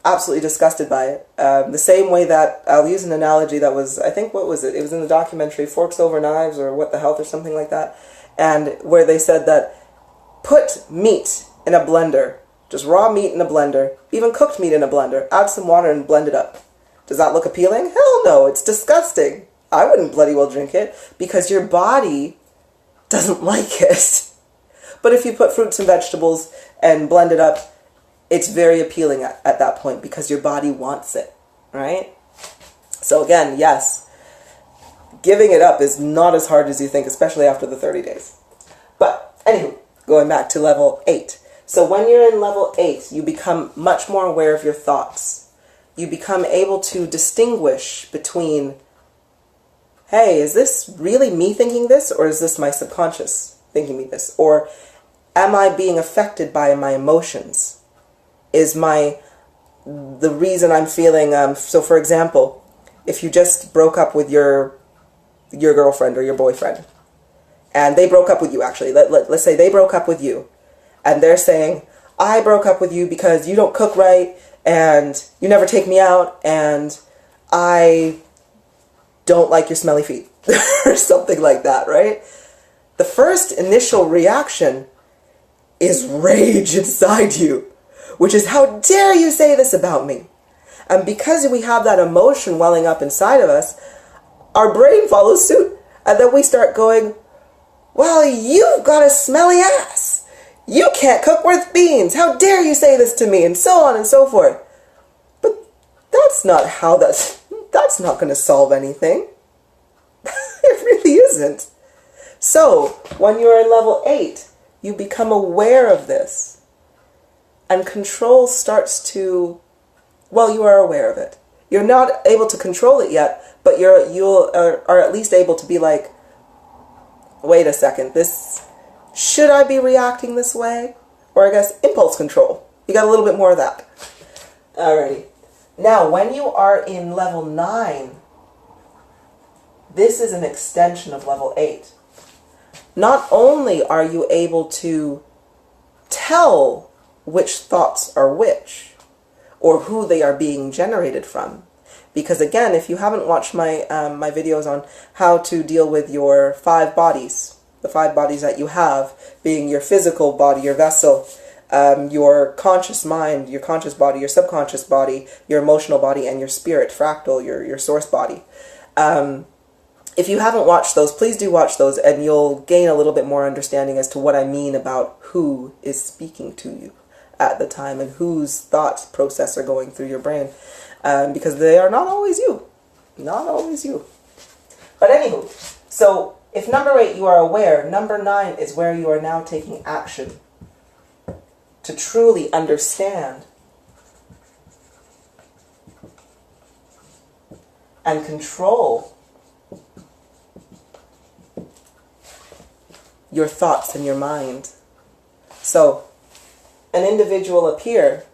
Absolutely disgusted by it. The same way that, I'll use an analogy that was, I think, what was it? It was in the documentary Forks Over Knives or What the Health or something like that. And where they said that put meat in a blender, just raw meat in a blender, even cooked meat in a blender, add some water and blend it up. Does that look appealing? Hell no, it's disgusting. I wouldn't bloody well drink it because your body doesn't like it. But if you put fruits and vegetables and blend it up, it's very appealing at that point because your body wants it, right? So again, yes, giving it up is not as hard as you think, especially after the 30 days. But anyway, going back to level 8. So when you're in level 8, you become much more aware of your thoughts. You become able to distinguish between, hey, is this really me thinking this, or is this my subconscious thinking me this? Or am I being affected by my emotions? Is the reason I'm feeling, so for example, if you just broke up with your girlfriend or your boyfriend, and they broke up with you actually, let's say they broke up with you, and they're saying, I broke up with you because you don't cook right, and you never take me out, and I don't like your smelly feet, or something like that, right? The first initial reaction is rage inside you, which is, how dare you say this about me? And because we have that emotion welling up inside of us, our brain follows suit, and then we start going, well, you've got a smelly ass. You can't cook worth beans. How dare you say this to me? And so on and so forth. But that's not how that's not going to solve anything. It really isn't. So, when you're in level 8, you become aware of this. And control starts to, well, you are aware of it. You're not able to control it yet, but you are at least able to be like, wait a second, should I be reacting this way? Or I guess impulse control. You got a little bit more of that. Alrighty. Now, when you are in level 9, this is an extension of level 8. Not only are you able to tell which thoughts are which, or who they are being generated from. Because again, if you haven't watched my videos on how to deal with your 5 bodies, the 5 bodies that you have, being your physical body, your vessel, your conscious mind, your conscious body, your subconscious body, your emotional body, and your spirit, fractal, your source body. If you haven't watched those, please do watch those, and you'll gain a little bit more understanding as to what I mean about who is speaking to you at the time and whose thought process are going through your brain. Because they are not always you. Not always you. But anywho, so if number 8 you are aware, number 9 is where you are now taking action to truly understand and control your thoughts and your mind. So, an individual up here,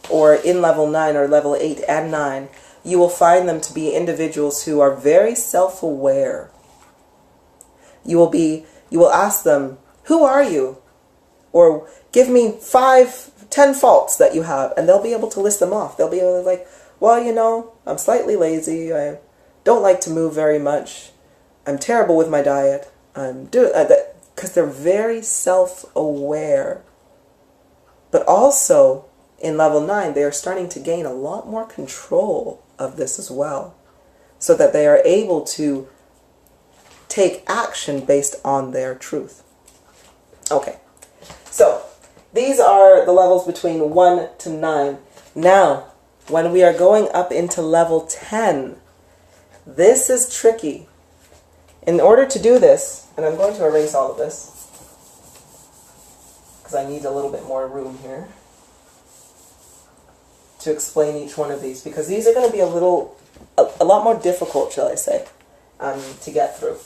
or in level 9 or level 8 and 9, you will find them to be individuals who are very self-aware. You will ask them, who are you? Or give me 5, 10 faults that you have, and they'll be able to list them off. They'll be able to like, well, you know, I'm slightly lazy, I don't like to move very much, I'm terrible with my diet, I'm doing that, because they're very self-aware. But also, in level 9, they are starting to gain a lot more control of this as well, so that they are able to take action based on their truth. Okay, so these are the levels between 1 to 9. Now, when we are going up into level 10, this is tricky. In order to do this, and I'm going to erase all of this, because I need a little bit more room here to explain each one of these, because these are going to be a lot more difficult, shall I say, to get through.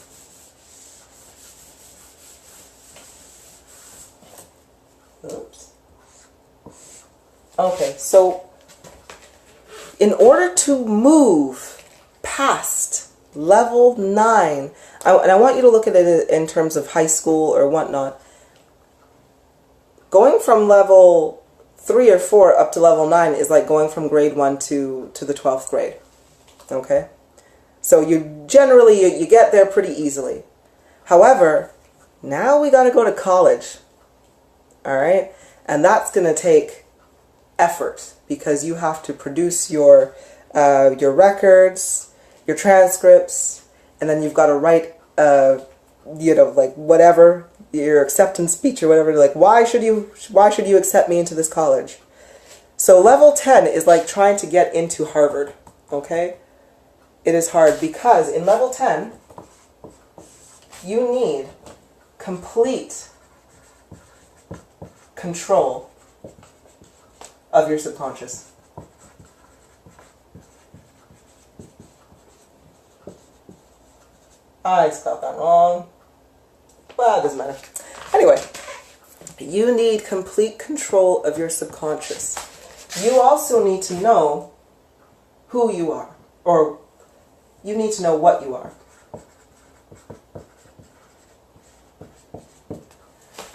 Oops. Okay, so in order to move past level 9, and I want you to look at it in terms of high school or whatnot, going from level 3 or 4 up to level 9 is like going from grade 1 to the 12th grade. Okay? So you generally, you get there pretty easily. However, now we got to go to college. All right? And that's going to take effort because you have to produce your records, your transcripts, and then you've got to write, you know, like whatever, your acceptance speech or whatever, like why should you accept me into this college? So level 10 is like trying to get into Harvard, okay? It is hard because in level 10, you need complete control of your subconscious. I spelled that wrong. Well, it doesn't matter. Anyway, you need complete control of your subconscious. You also need to know who you are, or you need to know what you are.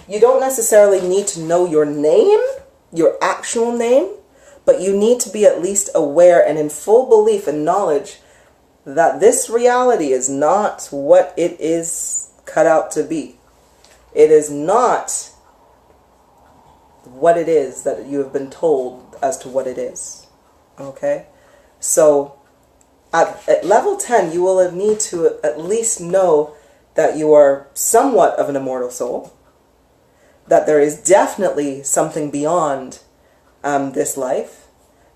You don't necessarily need to know your name, your actual name, but you need to be at least aware and in full belief and knowledge that this reality is not what it is cut out to be. It is not what it is that you have been told as to what it is. Okay? So, at level 10, you will need to at least know that you are somewhat of an immortal soul, that there is definitely something beyond this life,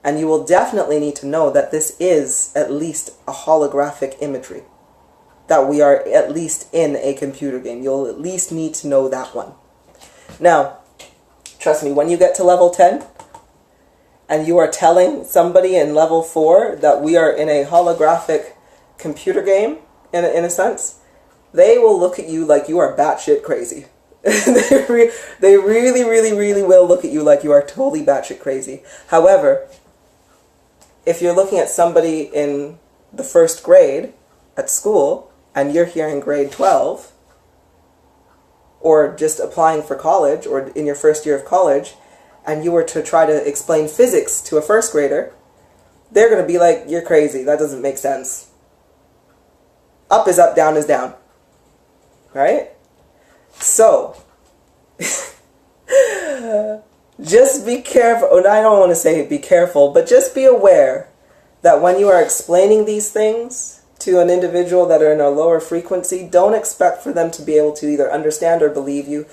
and you will definitely need to know that this is at least a holographic imagery, that we are at least in a computer game. You'll at least need to know that one. Now, trust me, when you get to level 10, and you are telling somebody in level 4 that we are in a holographic computer game, in a sense, they will look at you like you are batshit crazy. They really, really, really will look at you like you are totally batshit crazy. However, if you're looking at somebody in the 1st grade at school, and you're here in grade 12, or just applying for college, or in your 1st year of college, and you were to try to explain physics to a 1st grader, they're going to be like, you're crazy, that doesn't make sense. Up is up, down is down. Right? So, just be careful. Oh, I don't want to say be careful, but just be aware that when you are explaining these things to an individual that are in a lower frequency, don't expect for them to be able to either understand or believe you,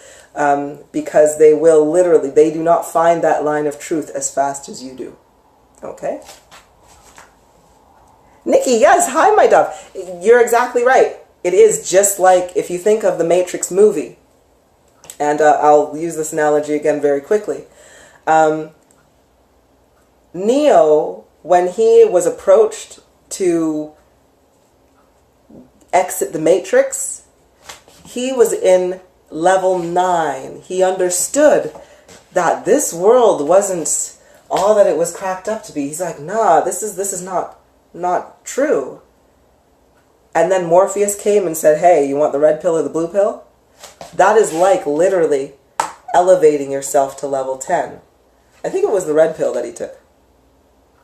because they will literally, they do not find that line of truth as fast as you do. Okay? Nikki, yes, hi my dove. You're exactly right. It is just like if you think of the Matrix movie, and I'll use this analogy again very quickly. Neo, when he was approached to exit the Matrix, he was in level 9. He understood that this world wasn't all that it was cracked up to be. He's like, nah, this is not true. And then Morpheus came and said, hey, you want the red pill or the blue pill? That is like literally elevating yourself to level 10. I think it was the red pill that he took.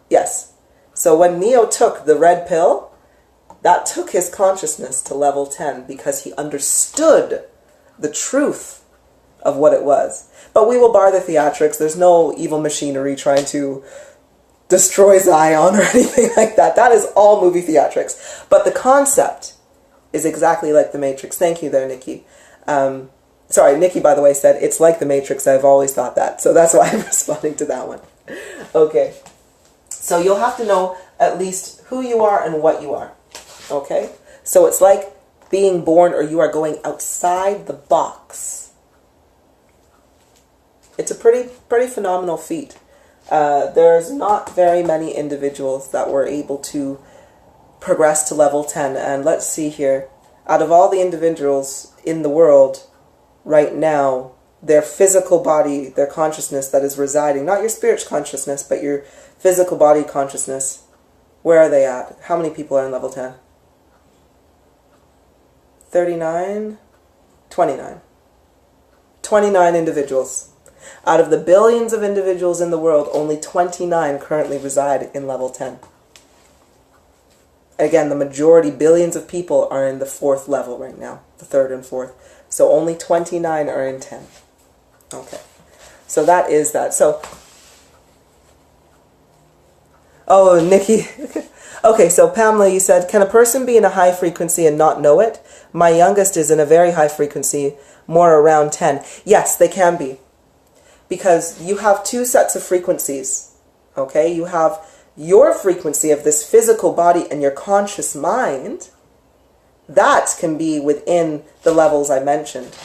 Yes. So when Neo took the red pill, that took his consciousness to level 10 because he understood the truth of what it was. But we will bar the theatrics. There's no evil machinery trying to destroy Zion or anything like that. That is all movie theatrics. But the concept is exactly like the Matrix. Thank you there, Nikki. Sorry, Nikki, by the way, said, it's like the Matrix. I've always thought that. So that's why I'm responding to that one. Okay. So you'll have to know at least who you are and what you are. Okay? So it's like being born, or you are going outside the box. It's a pretty phenomenal feat. There's not very many individuals that were able to progress to level 10. And let's see here. Out of all the individuals in the world right now, their physical body, their consciousness that is residing, not your spirit consciousness, but your physical body consciousness, where are they at? How many people are in level 10? 39? 29. 29 individuals. Out of the billions of individuals in the world, only 29 currently reside in level 10. Again, the majority, billions of people, are in the 4th level right now, the 3rd and 4th. So only 29 are in 10. Okay. So that is that. So, oh, Nikki. Okay, so Pamela, you said, can a person be in a high frequency and not know it? My youngest is in a very high frequency, more around 10. Yes, they can be. Because you have 2 sets of frequencies. Okay, you have your frequency of this physical body and your conscious mind. That can be within the levels I mentioned.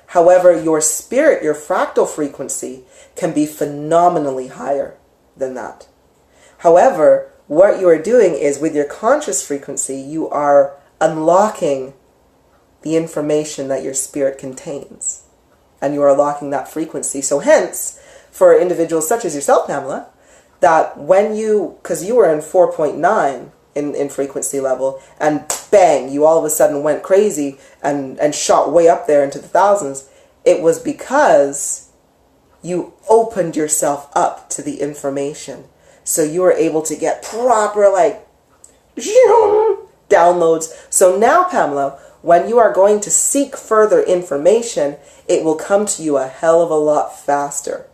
However, your spirit, your fractal frequency, can be phenomenally higher than that. However, what you are doing is, with your conscious frequency, you are unlocking the information that your spirit contains. And you are unlocking that frequency. So hence, for individuals such as yourself, Pamela, that when you, because you were in 4.9 in frequency level, and bang, you all of a sudden went crazy and shot way up there into the thousands, it was because you opened yourself up to the information. So you were able to get proper, like, downloads. So now, Pamela, when you are going to seek further information, it will come to you a hell of a lot faster.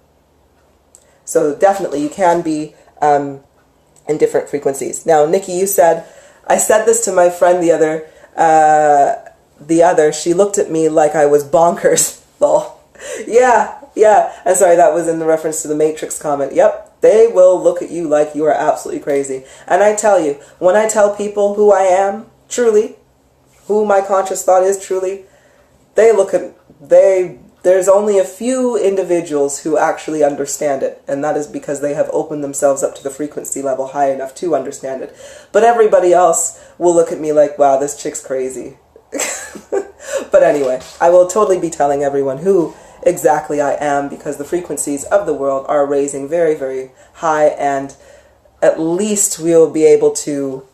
So definitely you can be in different frequencies. Now, Nikki, you said, I said this to my friend the other, she looked at me like I was bonkers. Lol. Yeah. I'm sorry, that was in the reference to the Matrix comment. Yep, they will look at you like you are absolutely crazy. And I tell you, when I tell people who I am, truly, who my conscious thought is truly, there's only a few individuals who actually understand it, and that is because they have opened themselves up to the frequency level high enough to understand it. But everybody else will look at me like, wow, this chick's crazy. But anyway, I will totally be telling everyone who exactly I am, because the frequencies of the world are raising very, very high, and at least we'll be able to,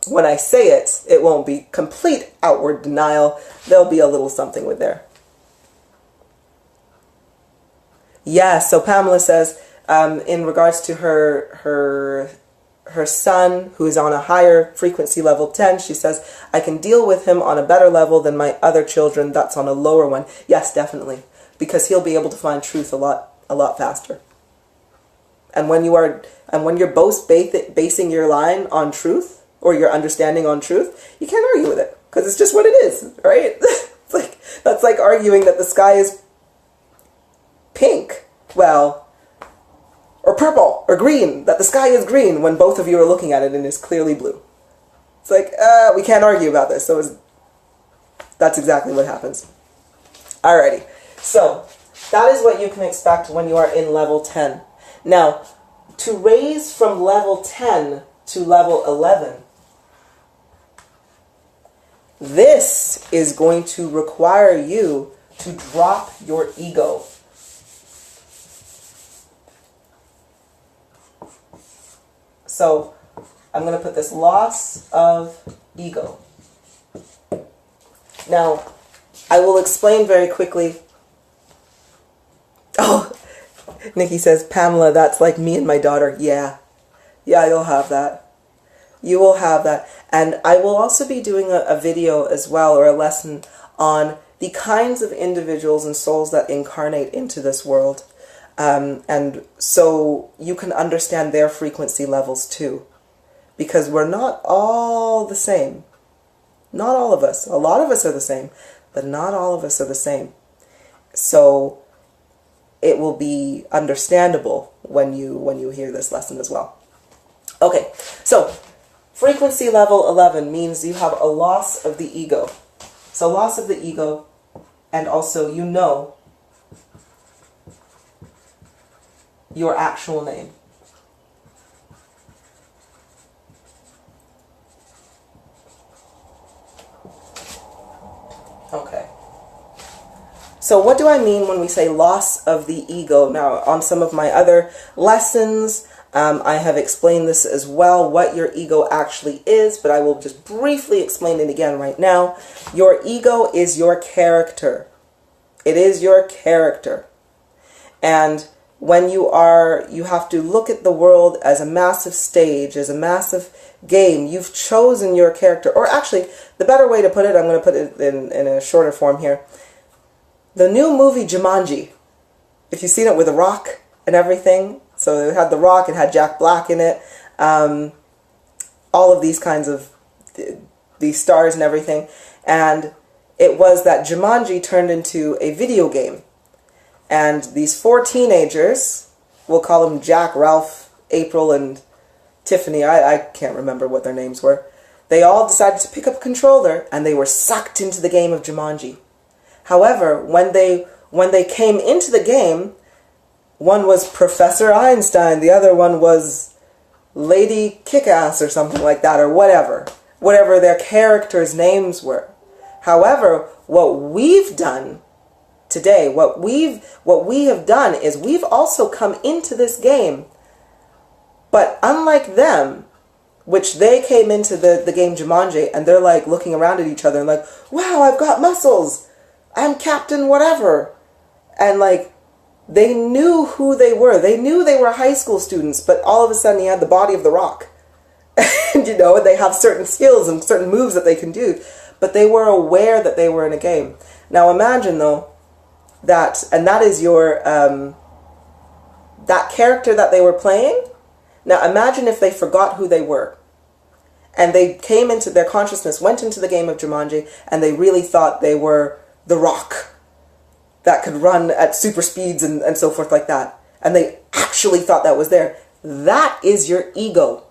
when I say it, it won't be complete outward denial. There'll be a little something with there. Yeah, so Pamela says, in regards to her son, who is on a higher frequency level 10, she says, I can deal with him on a better level than my other children that's on a lower one. Yes, definitely, because he'll be able to find truth a lot faster. And when you're both basing your line on truth, or your understanding on truth, you can't argue with it, because it's just what it is, right? That's like arguing that the sky is pink, well, or purple, or green, that the sky is green when both of you are looking at it and it's clearly blue. It's like, we can't argue about this, so that's exactly what happens. Alrighty, so that is what you can expect when you are in level 10. Now, to raise from level 10 to level 11, this is going to require you to drop your ego. So I'm going to put this loss of ego. Now, I will explain very quickly. Oh, Nikki says, Pamela, that's like me and my daughter. Yeah, you'll have that. You will have that. And I will also be doing a video as well, or a lesson on the kinds of individuals and souls that incarnate into this world. And so you can understand their frequency levels too. Because we're not all the same. Not all of us. A lot of us are the same, but not all of us are the same. So it will be understandable when you hear this lesson as well. Okay, so frequency level 11 means you have a loss of the ego. So loss of the ego, and also you know your actual name. Okay. So what do I mean when we say loss of the ego? Now, on some of my other lessons, I have explained this as well, what your ego actually is, but I will just briefly explain it again right now. Your ego is your character. It is your character. And when you have to look at the world as a massive stage, as a massive game. You've chosen your character. Or actually, the better way to put it, I'm going to put it in a shorter form here. The new movie Jumanji, if you've seen it with The Rock and everything, so it had The Rock, it had Jack Black in it, all of these kinds of these stars and everything, and it was that Jumanji turned into a video game, and these 4 teenagers, we'll call them Jack, Ralph, April, and Tiffany, I can't remember what their names were, they all decided to pick up a controller, and they were sucked into the game of Jumanji. However, when they came into the game, one was Professor Einstein, the other one was Lady Kickass or something like that, or whatever their characters' names were. However, what we've done today, what we have done is we've also come into this game, but unlike them, which they came into the game Jumanji, and they're like looking around at each other and like, wow, I've got muscles, I'm Captain whatever, and like, they knew who they were. They knew they were high school students, but all of a sudden he had the body of The Rock. And, you know, they have certain skills and certain moves that they can do. But they were aware that they were in a game. Now imagine, though, that, and that is your, that character that they were playing. Now imagine if they forgot who they were. And they came into their consciousness, went into the game of Jumanji, and they really thought they were The Rock, that could run at super speeds and so forth like that. And they actually thought that was there. That is your ego.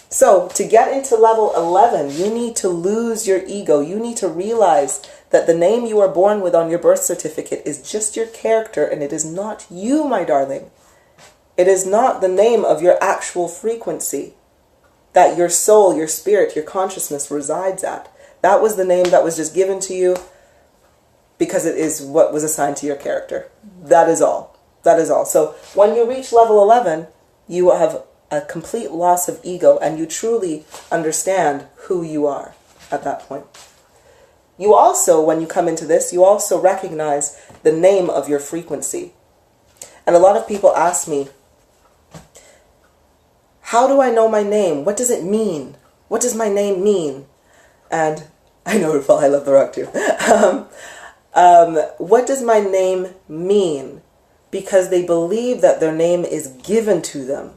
So to get into level 11, you need to lose your ego. You need to realize that the name you are born with on your birth certificate is just your character, and it is not you, my darling. It is not the name of your actual frequency that your soul, your spirit, your consciousness resides at. That was the name that was just given to you because it is what was assigned to your character. That is all. That is all. So when you reach level 11, you will have a complete loss of ego, and you truly understand who you are at that point. You also, when you come into this, you also recognize the name of your frequency. And a lot of people ask me, how do I know my name? What does it mean? What does my name mean? And I know, I love The Rock too. What does my name mean? Because they believe that their name is given to them.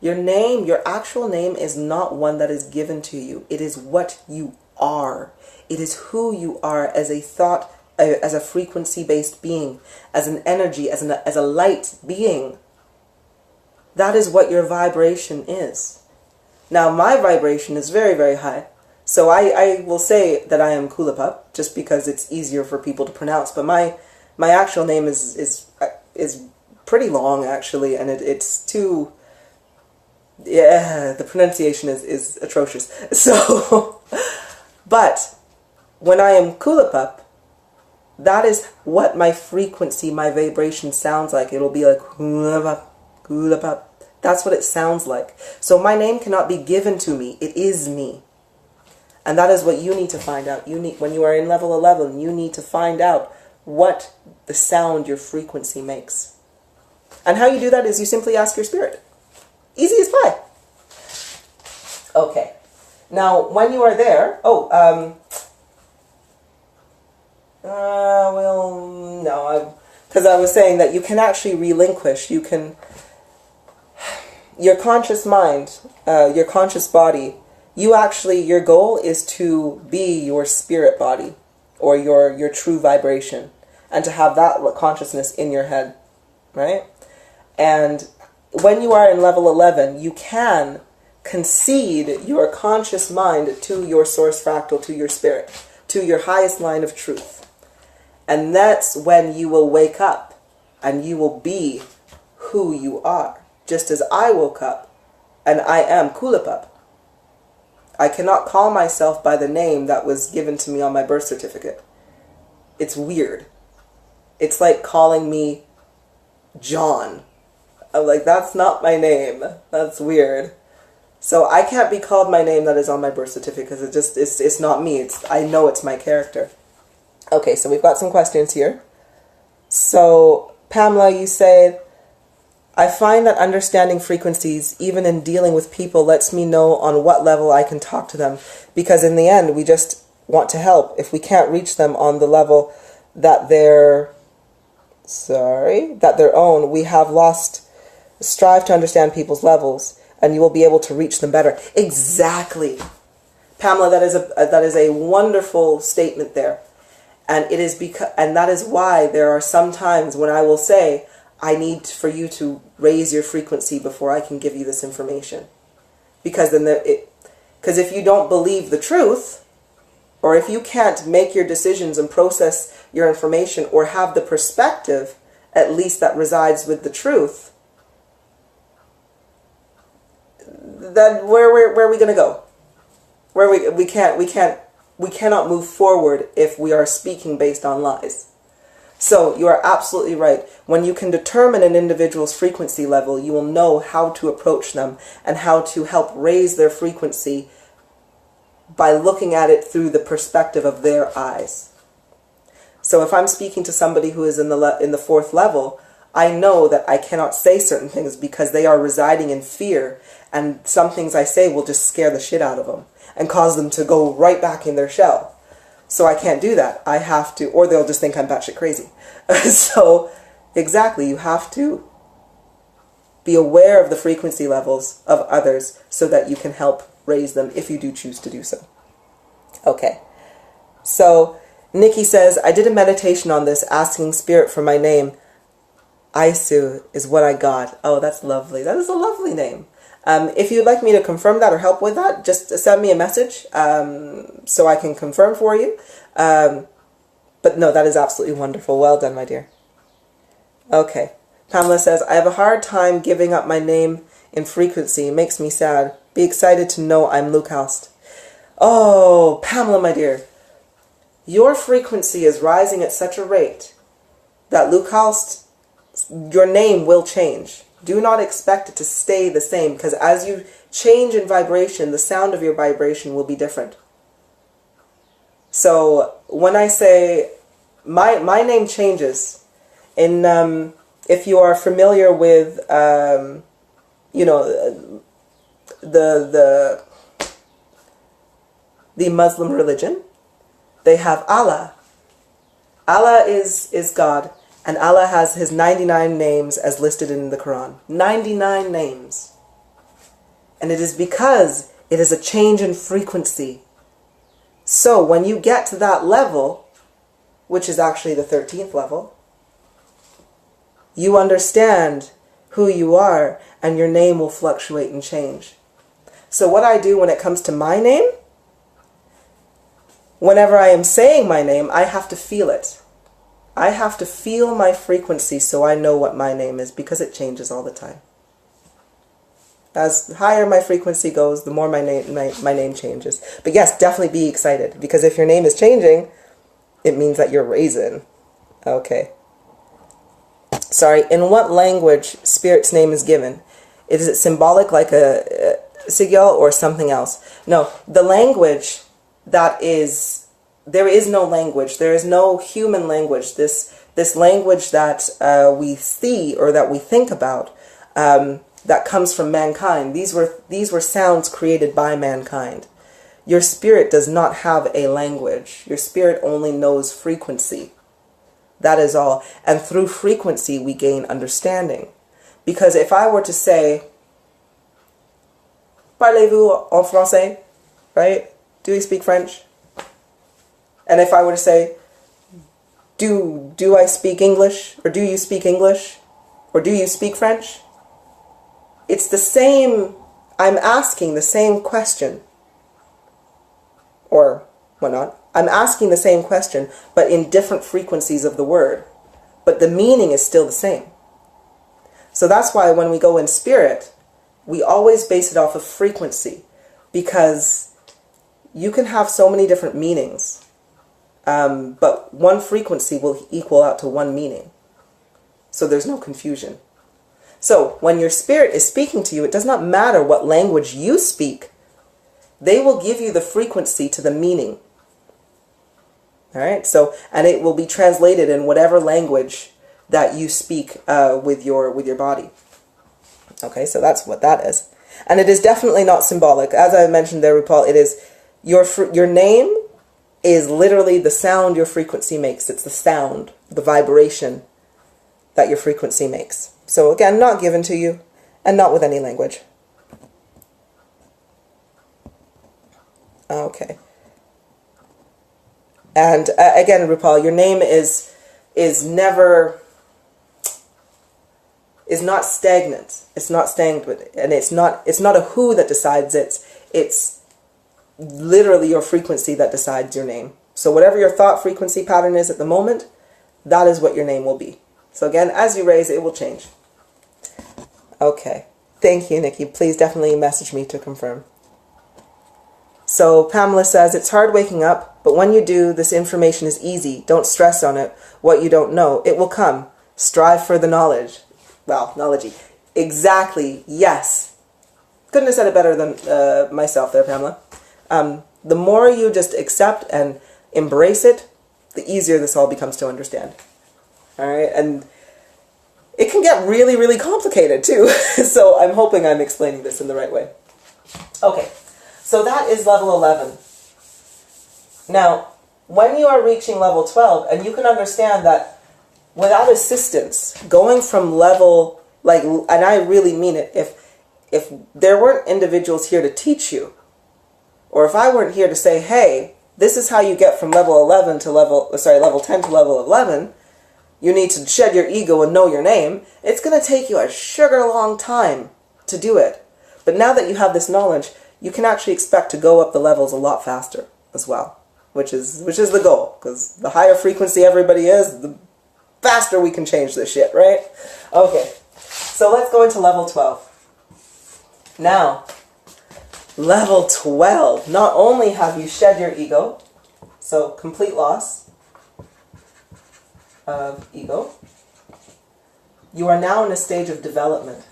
Your name, your actual name, is not one that is given to you. It is what you are. It is who you are as a thought, as a frequency-based being, as an energy, as a light being. That is what your vibration is. Now, my vibration is very, very high. So I will say that I am Kulipup, just because it's easier for people to pronounce. But my actual name is pretty long, actually, and it's too, yeah, the pronunciation is atrocious. So, but when I am Kulipup, that is what my frequency, my vibration sounds like. It'll be like Kulipup, Kulipup. That's what it sounds like. So my name cannot be given to me. It is me. And that is what you need to find out. When you are in level 11, you need to find out what the sound your frequency makes. And how you do that is you simply ask your spirit. Easy as pie. Okay. Now, when you are there, because I was saying that you can actually relinquish. You can, your conscious mind, your conscious body, your goal is to be your spirit body, or your true vibration, and to have that consciousness in your head, right? And when you are in level 11, you can concede your conscious mind to your source fractal, to your spirit, to your highest line of truth. And that's when you will wake up, and you will be who you are. Just as I woke up, and I am Kulipup. I cannot call myself by the name that was given to me on my birth certificate. it's weird. It's like calling me John. I'm like, that's not my name. That's weird. So I can't be called my name that is on my birth certificate because it's not me. I know it's my character. Okay, so we've got some questions here. So Pamela, you say, I find that understanding frequencies, even in dealing with people, lets me know on what level I can talk to them. Because in the end, we just want to help. If we can't reach them on the level that they're own, we have lost. Strive to understand people's levels, and you will be able to reach them better. Exactly. Pamela, that is a wonderful statement there. And it is and that is why there are some times when I will say, I need for you to raise your frequency before I can give you this information. Because because if you don't believe the truth, or if you can't make your decisions and process your information or have the perspective, at least that resides with the truth, then where are we going to go? We cannot move forward if we are speaking based on lies. So you are absolutely right. When you can determine an individual's frequency level, you will know how to approach them and how to help raise their frequency by looking at it through the perspective of their eyes. So if I'm speaking to somebody who is in the fourth level, I know that I cannot say certain things because they are residing in fear, and some things I say will just scare the shit out of them and cause them to go right back in their shell. So I can't do that. I have to, or they'll just think I'm batshit crazy. So exactly, you have to be aware of the frequency levels of others so that you can help raise them if you do choose to do so. Okay. So Nikki says, I did a meditation on this, asking spirit for my name. Isu is what I got. Oh, that's lovely. That is a lovely name. If you'd like me to confirm that or help with that, just send me a message so I can confirm for you. But no, that is absolutely wonderful. Well done, my dear. Okay. Pamela says, I have a hard time giving up my name in frequency. It makes me sad. Be excited to know I'm Luke Halst. Oh, Pamela, my dear. Your frequency is rising at such a rate that Luke Halst, your name will change. Do not expect it to stay the same, because as you change in vibration, the sound of your vibration will be different. So when I say my name changes, if you are familiar with the Muslim religion, they have Allah. Allah is God. And Allah has his 99 names as listed in the Quran. 99 names. And it is because it is a change in frequency. So when you get to that level, which is actually the 13th level, you understand who you are and your name will fluctuate and change. So what I do when it comes to my name, whenever I am saying my name, I have to feel it. I have to feel my frequency so I know what my name is, because it changes all the time. As higher my frequency goes, the more my name changes. But yes, definitely be excited, because if your name is changing, it means that you're raising. Okay. Sorry, in what language Spirit's name is given? Is it symbolic like a sigil or something else? No, the language that is... There is no language. There is no human language. This language that we see or that we think about that comes from mankind. These were sounds created by mankind. Your spirit does not have a language. Your spirit only knows frequency. That is all. And through frequency we gain understanding. Because if I were to say, Parlez-vous en français? Right? Do you speak French? And if I were to say, do I speak English? Or do you speak English? Or do you speak French? It's the same, I'm asking the same question. Or whatnot. I'm asking the same question, but in different frequencies of the word. But the meaning is still the same. So that's why when we go in spirit, we always base it off of frequency. Because you can have so many different meanings. but one frequency will equal out to one meaning. So there's no confusion. So when your spirit is speaking to you, it does not matter what language you speak. They will give you the frequency to the meaning. All right? So, and it will be translated in whatever language that you speak with your body. Okay, so that's what that is. And it is definitely not symbolic. As I mentioned there, RuPaul, it is your name is literally the sound your frequency makes. It's the sound, the vibration that your frequency makes. So again, not given to you, and not with any language. Okay. And again, RuPaul, your name is not stagnant. It's not stagnant, and it's not a who that decides it. It's literally your frequency that decides your name. So whatever your thought frequency pattern is at the moment, that is what your name will be. So again, as you raise, it will change. Okay. Thank you, Nikki. Please definitely message me to confirm. So Pamela says, it's hard waking up, but when you do, this information is easy. Don't stress on it. What you don't know, it will come. Strive for the knowledge. Well, knowledge. Exactly. Yes. Couldn't have said it better than myself there, Pamela. The more you just accept and embrace it, the easier this all becomes to understand. All right? And it can get really, really complicated too. So I'm hoping I'm explaining this in the right way. Okay. So that is level 11. Now, when you are reaching level 12, and you can understand that without assistance, going from level, like, and I really mean it, if there weren't individuals here to teach you, or if I weren't here to say, hey, this is how you get from level 11 to level 10 to level 11, you need to shed your ego and know your name, it's going to take you a sugar long time to do it. But now that you have this knowledge, you can actually expect to go up the levels a lot faster as well, which is the goal, because the higher frequency everybody is, the faster we can change this shit, right? Okay, so let's go into level 12. Now, level 12, not only have you shed your ego, so complete loss of ego, you are now in a stage of development.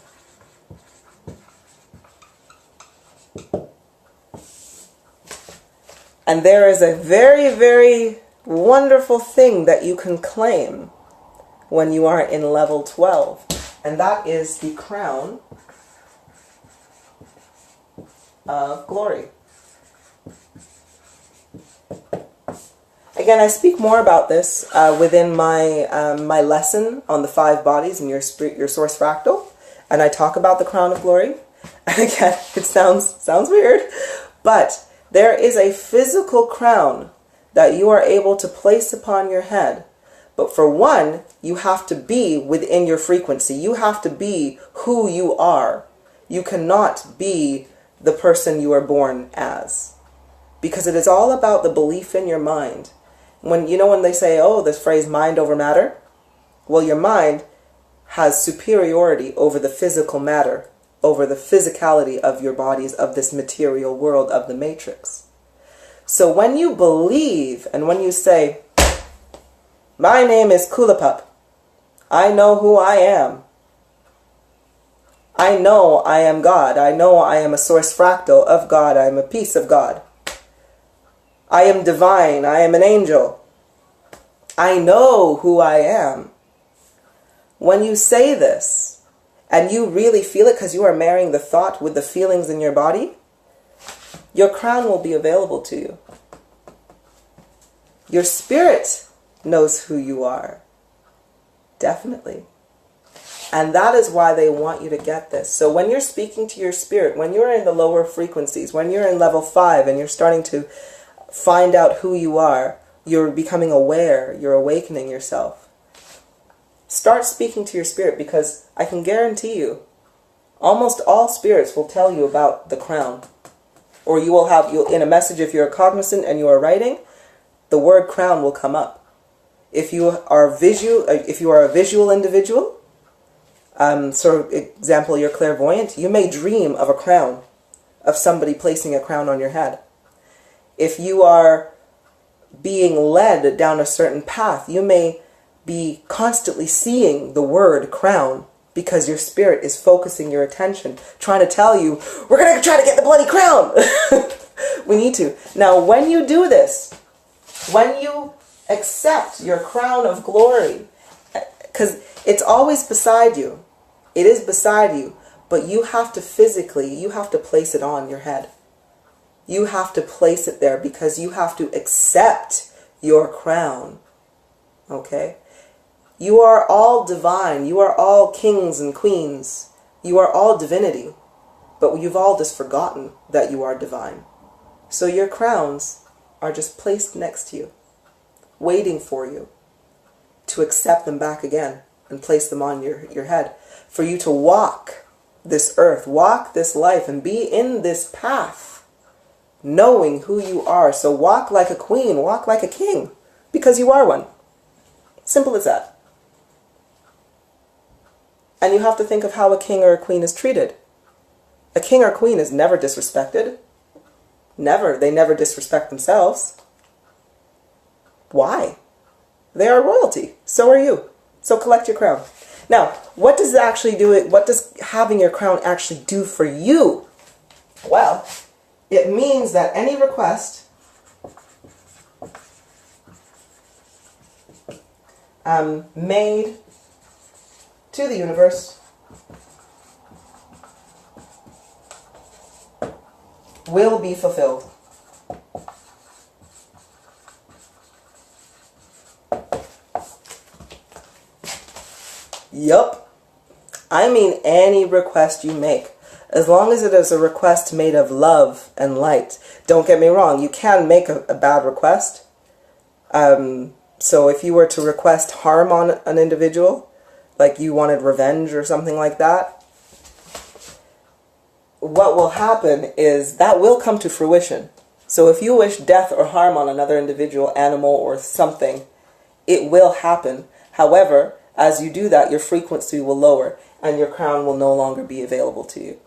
And there is a very, very wonderful thing that you can claim when you are in level 12. And that is the crown of glory. Again, I speak more about this within my my lesson on the 5 bodies and your source fractal. And I talk about the crown of glory. And again, it sounds weird, but there is a physical crown that you are able to place upon your head. But for one, you have to be within your frequency. You have to be who you are. You cannot be the person you are born as. Because it is all about the belief in your mind. When they say, oh, this phrase mind over matter, well, your mind has superiority over the physical matter, over the physicality of your bodies, of this material world, of the matrix. So when you believe and when you say, my name is Kulipup, I know who I am. I know I am God. I know I am a source fractal of God. I am a piece of God. I am divine. I am an angel. I know who I am. When you say this, and you really feel it because you are marrying the thought with the feelings in your body, your crown will be available to you. Your spirit knows who you are. Definitely. And that is why they want you to get this. So when you're speaking to your spirit, when you're in the lower frequencies, when you're in level 5 and you're starting to find out who you are, you're becoming aware, you're awakening yourself. Start speaking to your spirit, because I can guarantee you, almost all spirits will tell you about the crown. Or you'll in a message, if you're cognizant and you are writing, the word crown will come up. If you are a visual individual, example, you're clairvoyant, you may dream of a crown, of somebody placing a crown on your head. If you are being led down a certain path. You may be constantly seeing the word crown because your spirit is focusing your attention, trying to tell you, we're going to try to get the bloody crown. We need to. Now, when you do this, when you accept your crown of glory, because it's always beside you, it is beside you, but you have to physically, you have to place it on your head. You have to place it there because you have to accept your crown. Okay? You are all divine. You are all kings and queens. You are all divinity. But you've all just forgotten that you are divine. So your crowns are just placed next to you, waiting for you to accept them back again and place them on your head. For you to walk this earth, walk this life, and be in this path, knowing who you are. So walk like a queen, walk like a king, because you are one. Simple as that. And you have to think of how a king or a queen is treated. A king or queen is never disrespected. Never. They never disrespect themselves. Why? They are royalty. So are you. So collect your crown. Now, what does it actually do? What does having your crown actually do for you? Well, it means that any request made to the universe will be fulfilled. Yup. I mean any request you make. As long as it is a request made of love and light. Don't get me wrong, you can make a bad request. So if you were to request harm on an individual, like you wanted revenge or something like that, what will happen is that will come to fruition. So if you wish death or harm on another individual, animal, or something, it will happen. However, as you do that, your frequency will lower and your crown will no longer be available to you.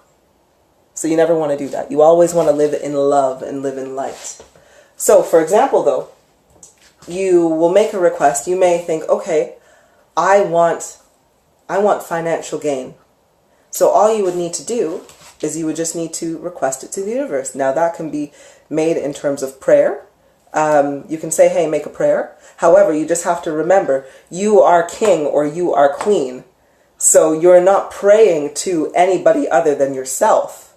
So you never want to do that. You always want to live in love and live in light. So, for example, though, you will make a request. You may think, okay, I want financial gain. So all you would need to do is you would just need to request it to the universe. Now that can be made in terms of prayer. You can say, hey, make a prayer. However, you just have to remember, you are king or you are queen. So you're not praying to anybody other than yourself.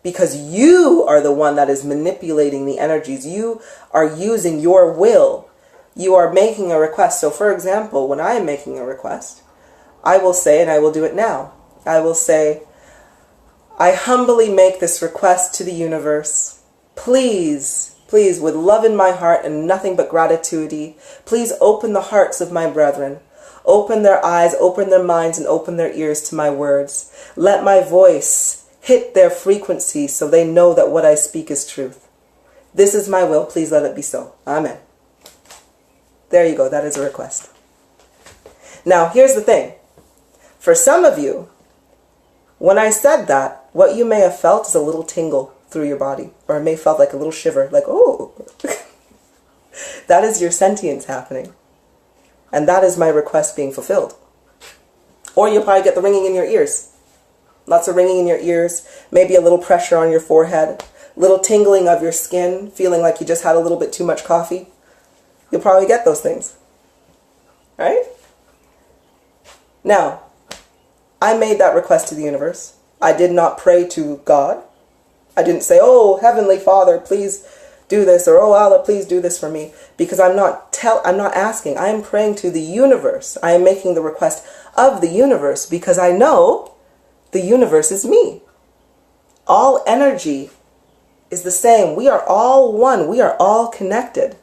Because you are the one that is manipulating the energies. You are using your will. You are making a request. So for example, when I am making a request, I will say, and I will do it now, I will say, I humbly make this request to the universe. Please, please, with love in my heart and nothing but gratitude, please open the hearts of my brethren. Open their eyes, open their minds, and open their ears to my words. Let my voice hit their frequency so they know that what I speak is truth. This is my will. Please let it be so. Amen. There you go. That is a request. Now, here's the thing. For some of you, when I said that, what you may have felt is a little tingle through your body, or it may have felt like a little shiver, like, oh. That is your sentience happening. And that is my request being fulfilled. Or you'll probably get the ringing in your ears. Lots of ringing in your ears, maybe a little pressure on your forehead, little tingling of your skin, feeling like you just had a little bit too much coffee. You'll probably get those things. Right? Now, I made that request to the universe. I did not pray to God. I didn't say, oh, Heavenly Father, please do this, or oh, Allah, please do this for me. Because I'm not asking. I am praying to the universe. I am making the request of the universe because I know the universe is me. All energy is the same. We are all one. We are all connected.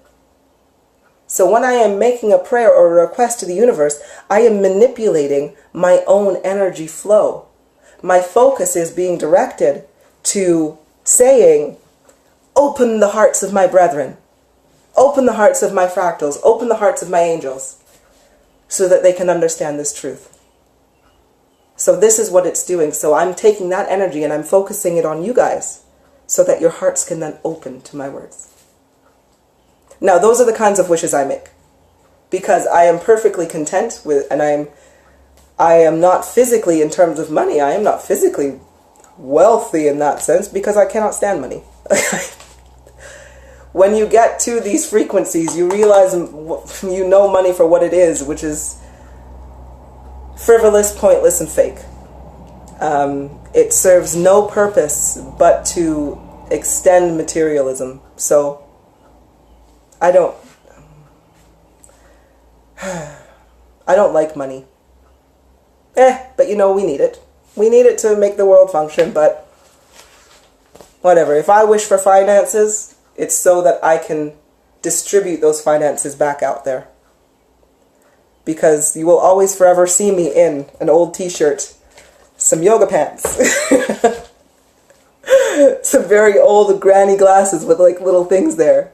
So when I am making a prayer or a request to the universe, I am manipulating my own energy flow. My focus is being directed to saying, open the hearts of my brethren. Open the hearts of my fractals. Open the hearts of my angels. So that they can understand this truth. So this is what it's doing. So I'm taking that energy and I'm focusing it on you guys so that your hearts can then open to my words. Now, those are the kinds of wishes I make, because I am perfectly content with, and I am not physically, in terms of money, I am not physically wealthy in that sense, because I cannot stand money. When you get to these frequencies, you realize you know money for what it is, which is frivolous, pointless, and fake. It serves no purpose but to extend materialism. So I don't like money. But you know, we need it. We need it to make the world function, but whatever. If I wish for finances, it's so that I can distribute those finances back out there. Because you will always forever see me in an old t-shirt, some yoga pants, some very old granny glasses with like little things there.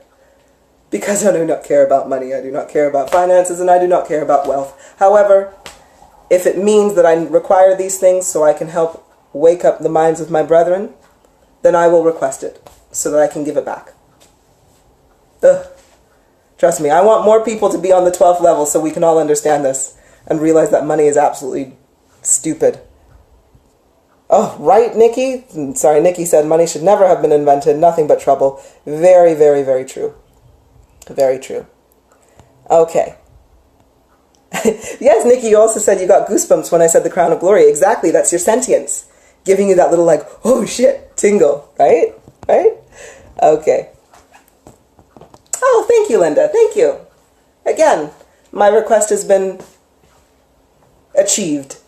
Because I do not care about money, I do not care about finances, and I do not care about wealth. However, if it means that I require these things so I can help wake up the minds of my brethren, then I will request it so that I can give it back. Ugh. Trust me, I want more people to be on the 12th level so we can all understand this and realize that money is absolutely stupid. Oh, right, Nikki? Sorry, Nikki said money should never have been invented, nothing but trouble. Very, very, very true. Very true. Okay. Yes, Nikki, you also said you got goosebumps when I said the crown of glory. Exactly, that's your sentience. Giving you that little like, oh shit, tingle, right? Right? Okay. Oh, thank you, Linda. Thank you. Again, my request has been achieved.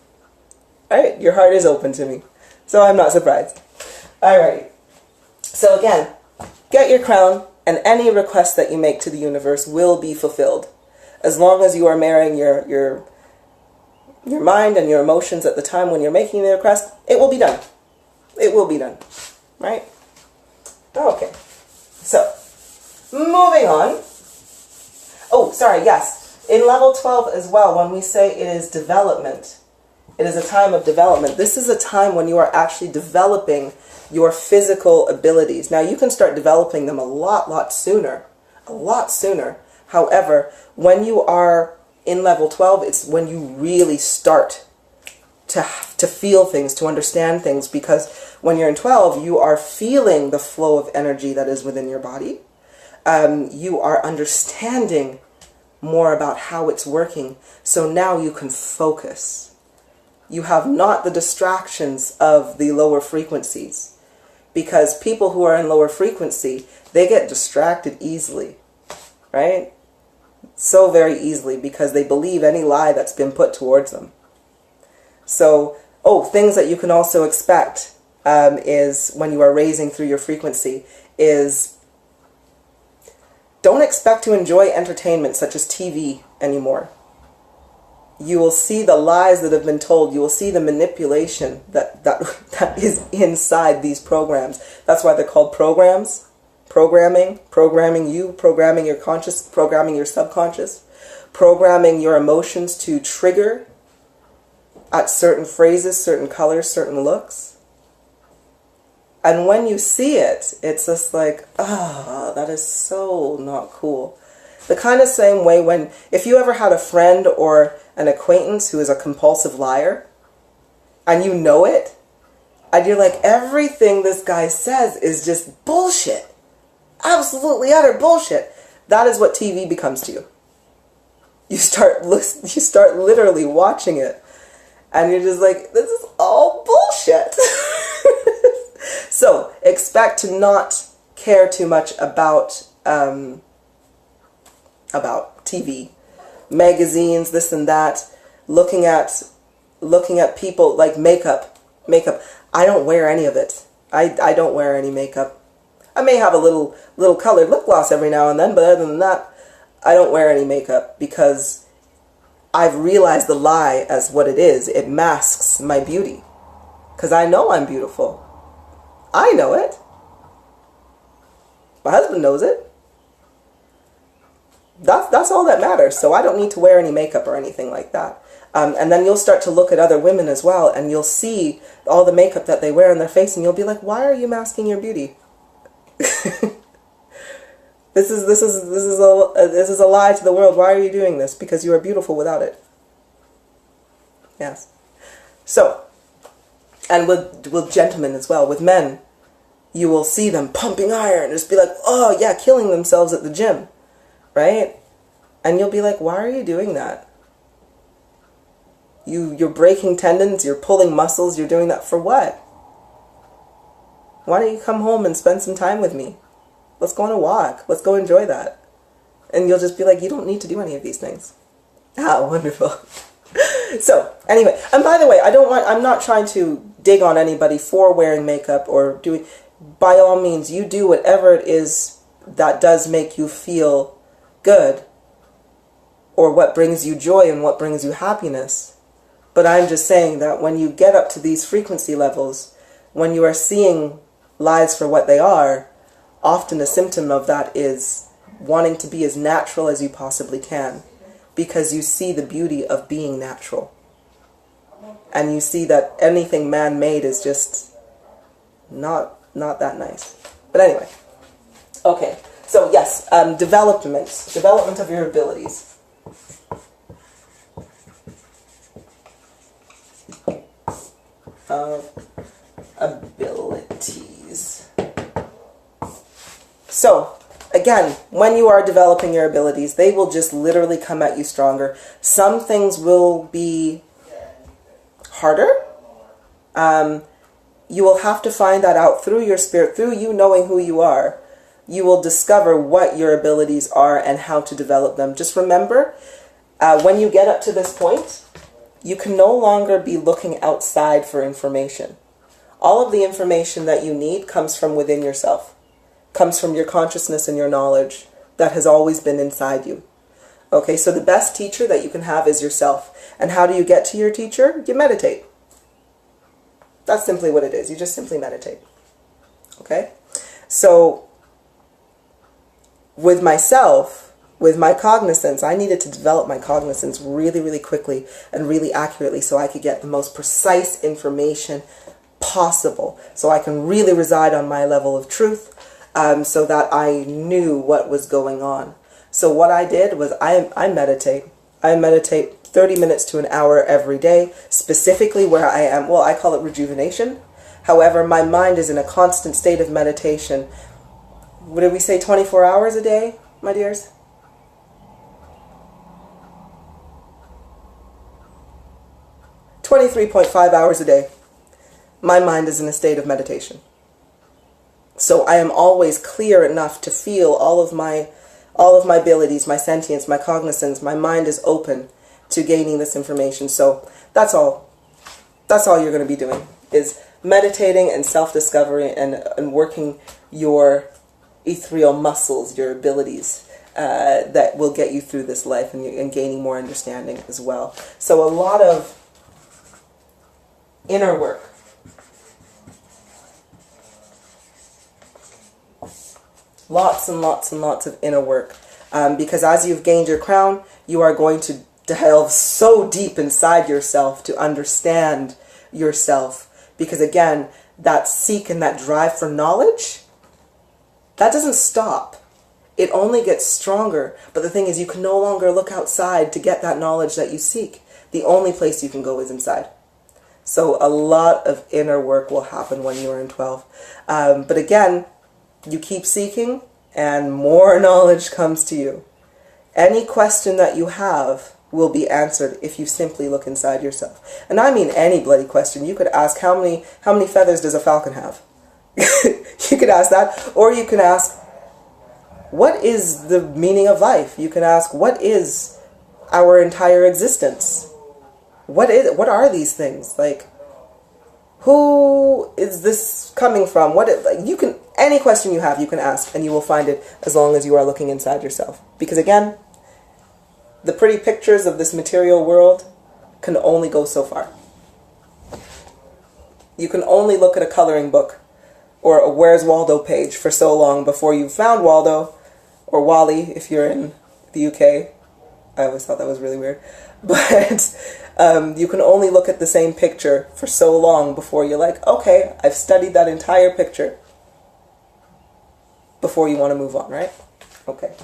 All right, your heart is open to me, so I'm not surprised. All right. So again, get your crown, and any request that you make to the universe will be fulfilled, as long as you are marrying your mind and your emotions at the time when you're making the request. It will be done. It will be done. Right? Okay. So. Moving on. Oh, sorry, yes. In level 12 as well, when we say it is development, it is a time of development. This is a time when you are actually developing your physical abilities. Now, you can start developing them a lot sooner. A lot sooner. However, when you are in level 12, it's when you really start to feel things, to understand things, because when you're in 12, you are feeling the flow of energy that is within your body. You are understanding more about how it's working. So now you can focus. You have not the distractions of the lower frequencies. Because people who are in lower frequency, they get distracted easily. Right? So very easily, because they believe any lie that's been put towards them. So, things that you can also expect is when you are raising through your frequency is don't expect to enjoy entertainment such as TV anymore. You will see the lies that have been told. You will see the manipulation that is inside these programs. That's why they're called programs. Programming you, programming your conscious, programming your subconscious, programming your emotions to trigger at certain phrases, certain colors, certain looks. And when you see it, it's just like, that is so not cool. The kind of same way if you ever had a friend or an acquaintance who is a compulsive liar, and you know it, and you're like, everything this guy says is just bullshit. Absolutely utter bullshit. That is what TV becomes to you. You start literally watching it, and you're just like, this is all bullshit. So, expect to not care too much about TV, magazines, this and that, looking at people like makeup. I don't wear any of it. I don't wear any makeup. I may have a little colored lip gloss every now and then, but other than that, I don't wear any makeup because I've realized the lie as what it is. It masks my beauty. Because I know I'm beautiful. I know it. My husband knows it. That's all that matters. So I don't need to wear any makeup or anything like that. And then you'll start to look at other women as well, and you'll see all the makeup that they wear on their face, and you'll be like, why are you masking your beauty? This is a lie to the world. Why are you doing this? Because you are beautiful without it. Yes. So, and with gentlemen as well, with men, you will see them pumping iron and just be like, oh yeah, killing themselves at the gym, right? And you'll be like, why are you doing that? You're breaking tendons, you're pulling muscles, you're doing that for what? Why don't you come home and spend some time with me? Let's go on a walk. Let's go enjoy that. And you'll just be like, you don't need to do any of these things. Ah, wonderful. So, anyway, and by the way, I'm not trying to dig on anybody for wearing makeup or doing, by all means, you do whatever it is that does make you feel good, or what brings you joy and what brings you happiness. But I'm just saying that when you get up to these frequency levels, when you are seeing lies for what they are, often a symptom of that is wanting to be as natural as you possibly can, because you see the beauty of being natural. And you see that anything man-made is just not that nice. But anyway, okay. So yes, development of your abilities. Abilities. So, again, when you are developing your abilities, they will just literally come at you stronger. Some things will be harder. You will have to find that out through your spirit, through you knowing who you are. You will discover what your abilities are and how to develop them. Just remember, when you get up to this point, you can no longer be looking outside for information. All of the information that you need comes from within yourself, comes from your consciousness and your knowledge that has always been inside you. Okay, so the best teacher that you can have is yourself. And how do you get to your teacher? You meditate. That's simply what it is. You just simply meditate. Okay? So, with myself, with my cognizance, I needed to develop my cognizance really, really quickly and really accurately so I could get the most precise information possible. So I can really reside on my level of truth, so that I knew what was going on. So what I did was I meditate. I meditate 30 minutes to an hour every day, specifically where I am. Well, I call it rejuvenation. However, my mind is in a constant state of meditation. What did we say, 24 hours a day, my dears? .5 hours a day. My mind is in a state of meditation. So I am always clear enough to feel all of my abilities, my sentience, my cognizance. My mind is open to gaining this information. So that's all. That's all you're going to be doing, is meditating and self-discovery and working your ethereal muscles, your abilities that will get you through this life and gaining more understanding as well. So a lot of inner work. Lots and lots and lots of inner work. Because as you've gained your crown, you are going to delve so deep inside yourself to understand yourself. Because again, that seek and that drive for knowledge, that doesn't stop. It only gets stronger. But the thing is, you can no longer look outside to get that knowledge that you seek. The only place you can go is inside. So a lot of inner work will happen when you're in 12. But again, you keep seeking and more knowledge comes to you. Any question that you have will be answered if you simply look inside yourself. And I mean any bloody question. You could ask, how many feathers does a falcon have? You could ask that. Or you can ask, what is the meaning of life? You can ask, what is our entire existence? What are these things? Like, who is this coming from? Any question you have, you can ask, and you will find it as long as you are looking inside yourself. Because again, the pretty pictures of this material world can only go so far. You can only look at a coloring book or a Where's Waldo page for so long before you've found Waldo, or Wally if you're in the UK. I always thought that was really weird. But you can only look at the same picture for so long before you're like, okay, I've studied that entire picture, before you want to move on, right? Okay,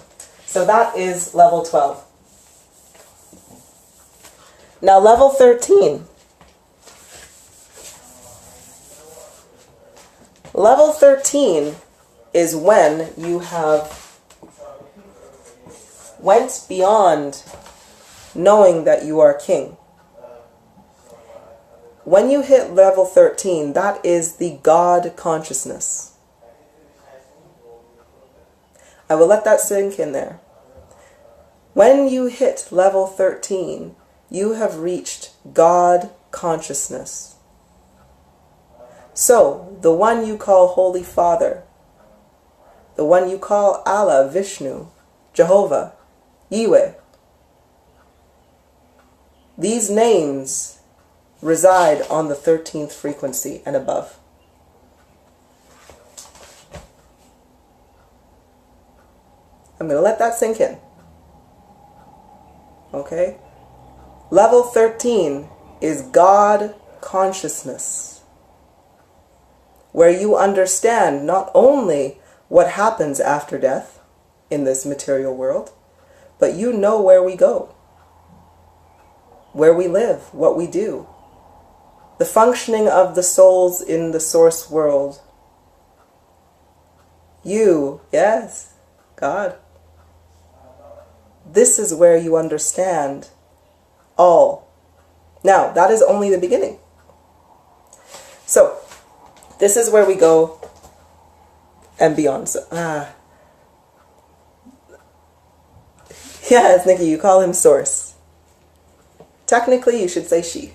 so that is level 12. Now level 13. Level 13 is when you have went beyond knowing that you are king. When you hit level 13, that is the God consciousness. I will let that sink in there. When you hit level 13, you have reached God consciousness. So, the one you call Holy Father, the one you call Allah, Vishnu, Jehovah, Yahweh, these names reside on the 13th frequency and above. I'm going to let that sink in. Okay? Level 13 is God consciousness, where you understand not only what happens after death in this material world, but you know where we go, where we live, what we do, the functioning of the souls in the source world. You, yes, God. This is where you understand all. Now, that is only the beginning. So, this is where we go and beyond. So, yes, Nikki, you call him Source. Technically, you should say she.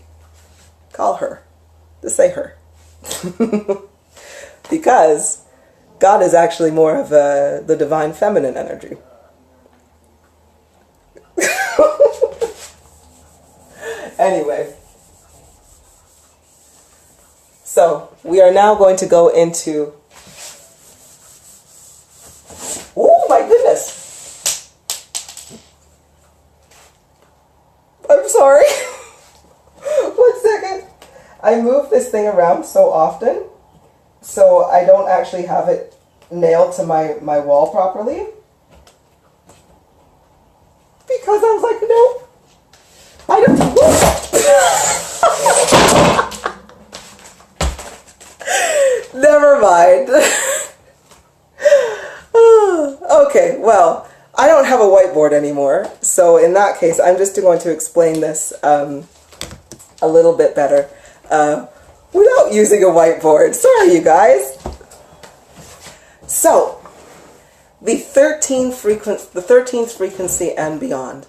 Call her. Just say her. Because God is actually more of the divine feminine energy. Anyway. So, we are now going to go into... Oh my goodness! I'm sorry. 1 second. I move this thing around so often, so I don't actually have it nailed to my wall properly. Because I was like, no, I don't. Never mind. Okay, well, I don't have a whiteboard anymore, so in that case, I'm just going to explain this a little bit better without using a whiteboard. Sorry, you guys. So, the 13th frequency and beyond.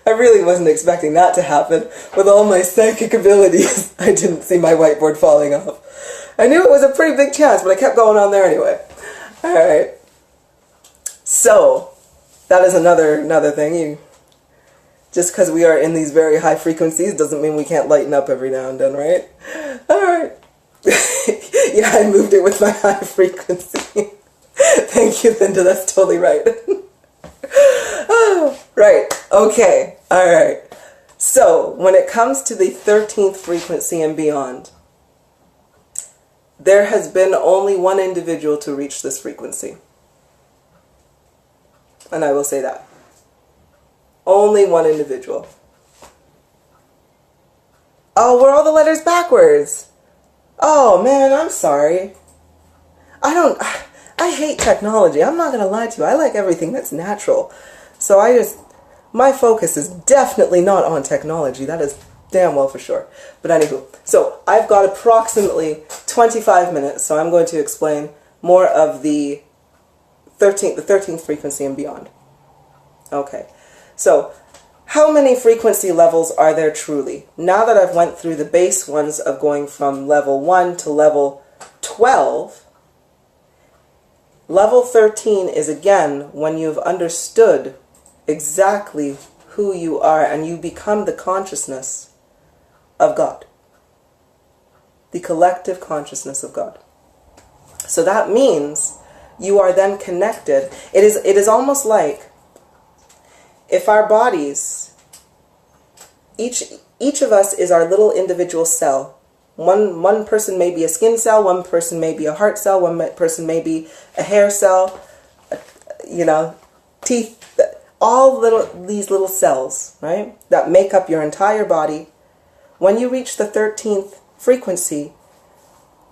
I really wasn't expecting that to happen. With all my psychic abilities, I didn't see my whiteboard falling off. I knew it was a pretty big chance, but I kept going on there anyway. Alright. So, that is another thing. Just because we are in these very high frequencies doesn't mean we can't lighten up every now and then, right? Alright. Yeah, I moved it with my high frequency. Thank you, Linda. That's totally right. Oh, right. Okay. Alright. So, when it comes to the 13th frequency and beyond, there has been only one individual to reach this frequency. And I will say that. Only one individual. Oh, were all the letters backwards? Oh, man, I'm sorry. I hate technology. I'm not going to lie to you. I like everything that's natural. So my focus is definitely not on technology. That is damn well for sure. But anywho, so I've got approximately 25 minutes, so I'm going to explain more of the 13th frequency and beyond. Okay, so how many frequency levels are there truly? Now that I've went through the base ones of going from level 1 to level 12, level 13 is again when you've understood exactly who you are and you become the consciousness of God. The collective consciousness of God. So that means you are then connected. It is almost like if our bodies, each of us is our little individual cell One person may be a skin cell, one person may be a heart cell, one person may be a hair cell, you know, teeth, all these little cells, right, that make up your entire body. When you reach the 13th frequency,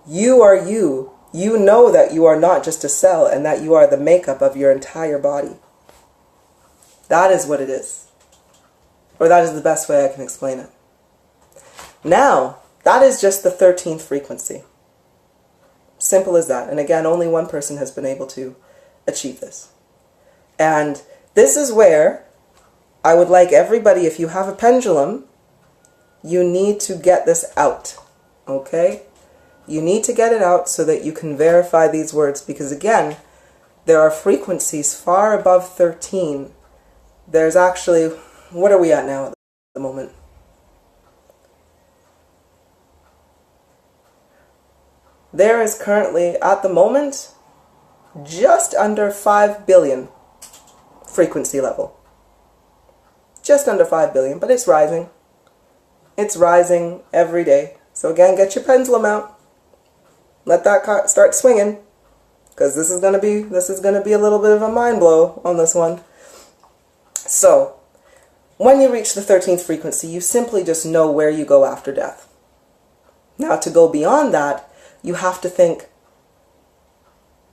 you are you. You know that you are not just a cell and that you are the makeup of your entire body. That is what it is. Or that is the best way I can explain it. Now, that is just the 13th frequency. Simple as that. And again, only one person has been able to achieve this. And this is where I would like everybody, if you have a pendulum, you need to get this out. Okay? You need to get it out so that you can verify these words, because again, there are frequencies far above 13. There's actually, what are we at now at the moment? There is currently, at the moment, just under 5 billion frequency level. Just under 5 billion, but it's rising. It's rising every day. So again, get your pendulum out. Let that start swinging, because this is gonna be a little bit of a mind blow on this one. So, when you reach the 13th frequency, you simply just know where you go after death. Now, to go beyond that, you have to think,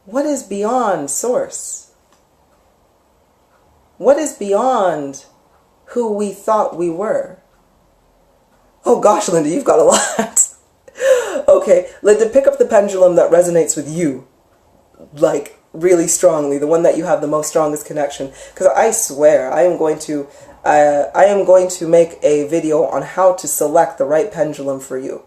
what is beyond Source? What is beyond who we thought we were? Oh gosh, Linda, you've got a lot. Okay, Linda, pick up the pendulum that resonates with you, like, really strongly, the one that you have the most strongest connection. Because I swear, I am going to make a video on how to select the right pendulum for you.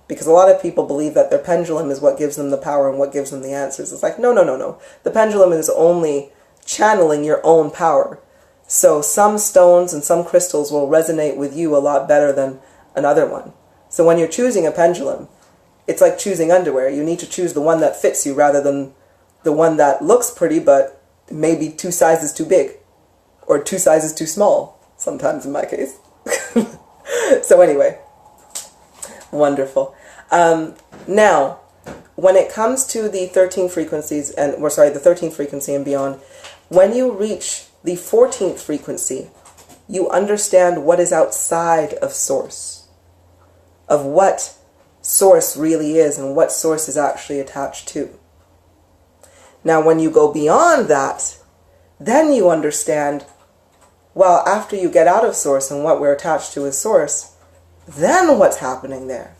Because a lot of people believe that their pendulum is what gives them the power and what gives them the answers. It's like, no, no, no, no. The pendulum is only channeling your own power. So some stones and some crystals will resonate with you a lot better than another one. So when you're choosing a pendulum, it's like choosing underwear. You need to choose the one that fits you rather than the one that looks pretty but maybe 2 sizes too big or 2 sizes too small, sometimes in my case. So anyway, wonderful. Now, when it comes to the 13 frequencies, the 13th frequency and beyond, when you reach the 14th frequency, you understand what is outside of Source, of what Source really is and what Source is actually attached to. Now, when you go beyond that, then you understand, well, after you get out of Source and what we're attached to is Source, then what's happening there?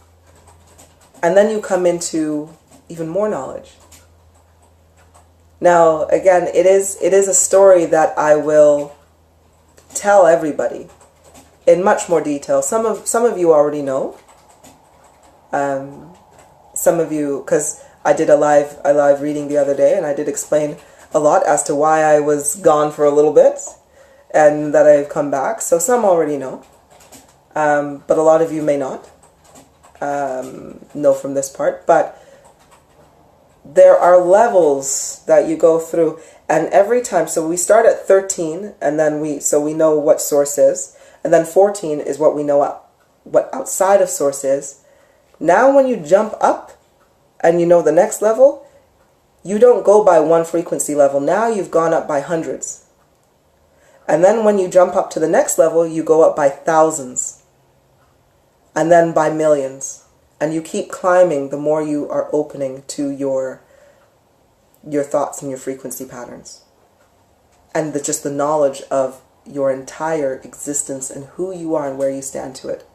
And then you come into even more knowledge. Now, again, it is a story that I will tell everybody in much more detail. Some of you already know. Some of you, because I did a live reading the other day, and I did explain a lot as to why I was gone for a little bit, and that I've come back. So some already know, but a lot of you may not know from this part. But there are levels that you go through, and every time, so we start at 13, and then we know what Source is, and then 14 is what we know what outside of Source is. Now when you jump up and you know the next level, you don't go by one frequency level. Now you've gone up by hundreds. And then when you jump up to the next level, you go up by thousands. And then by millions. And you keep climbing the more you are opening to your thoughts and your frequency patterns. And just the knowledge of your entire existence and who you are and where you stand to it.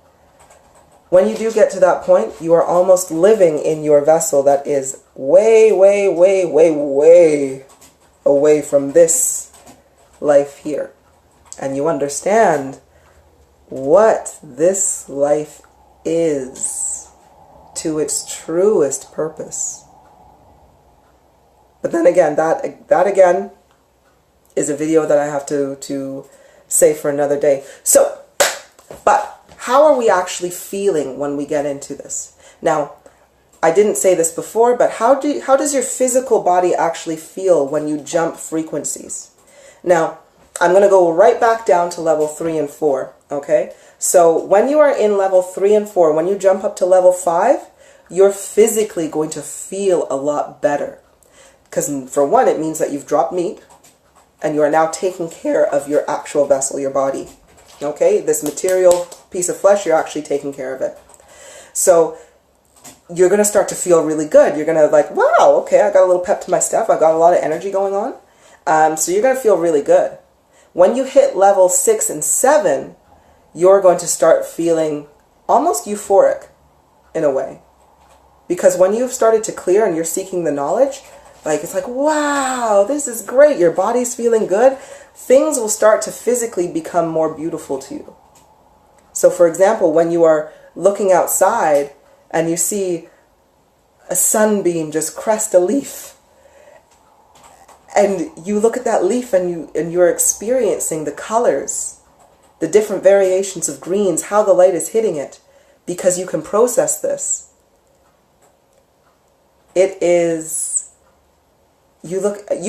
When you do get to that point, you are almost living in your vessel that is way, way, way, way, way away from this life here. And you understand what this life is to its truest purpose. But then again, that again is a video that I have to say for another day. So, but how are we actually feeling when we get into this? Now, I didn't say this before, but how does your physical body actually feel when you jump frequencies? Now, I'm going to go right back down to level 3 and 4, okay? So when you are in level 3 and 4, when you jump up to level 5, you're physically going to feel a lot better. Because for one, it means that you've dropped meat and you are now taking care of your actual vessel, your body. Okay? This material piece of flesh, you're actually taking care of it. So you're going to start to feel really good. You're going to like, wow, okay, I got a little pep to my step. I got a lot of energy going on. So you're going to feel really good. When you hit level 6 and 7, you're going to start feeling almost euphoric in a way. Because when you've started to clear and you're seeking the knowledge, like it's like, wow, this is great. Your body's feeling good. Things will start to physically become more beautiful to you. So for example, when you are looking outside and you see a sunbeam just crest a leaf, and you look at that leaf and you're experiencing the colors, the different variations of greens, how the light is hitting it, because you can process this. It is, you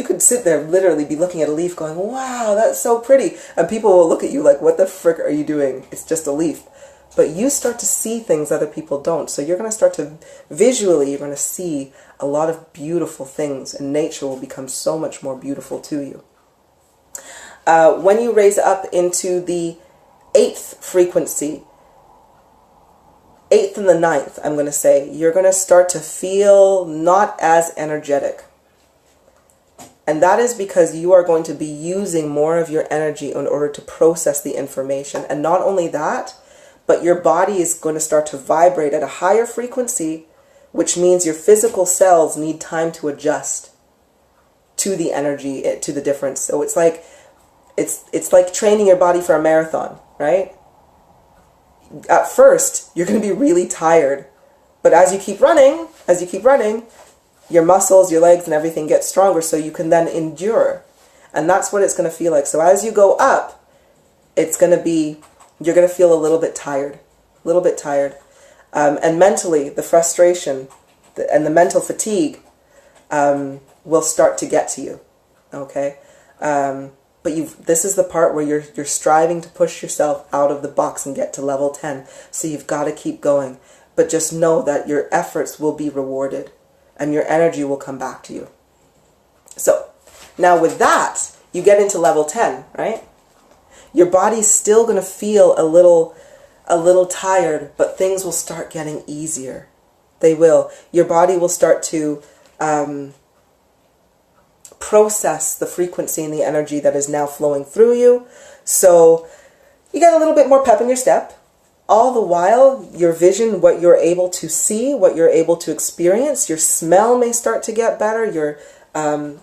could sit there literally be looking at a leaf going, wow, that's so pretty. And people will look at you like, what the frick are you doing? It's just a leaf. But you start to see things other people don't. So you're going to start to, visually, you're going to see a lot of beautiful things. And nature will become so much more beautiful to you. When you raise up into the 8th frequency, 8th and the 9th, I'm going to say, you're going to start to feel not as energetic. And that is because you are going to be using more of your energy in order to process the information. And not only that, but your body is going to start to vibrate at a higher frequency, which means your physical cells need time to adjust to the energy, to the difference. So it's like training your body for a marathon, right? At first, you're going to be really tired. But as you keep running, your muscles, your legs, and everything gets stronger so you can then endure. And that's what it's going to feel like. So as you go up, it's going to be, you're going to feel a little bit tired. And mentally, the frustration and the mental fatigue will start to get to you. Okay? But this is the part where you're striving to push yourself out of the box and get to level 10. So you've got to keep going. But just know that your efforts will be rewarded and your energy will come back to you. So now with that, you get into level 10, right? Your body's still going to feel a little tired, but things will start getting easier. They will. Your body will start to process the frequency and the energy that is now flowing through you. So you get a little bit more pep in your step. All the while, your vision, what you're able to see, what you're able to experience, your smell may start to get better.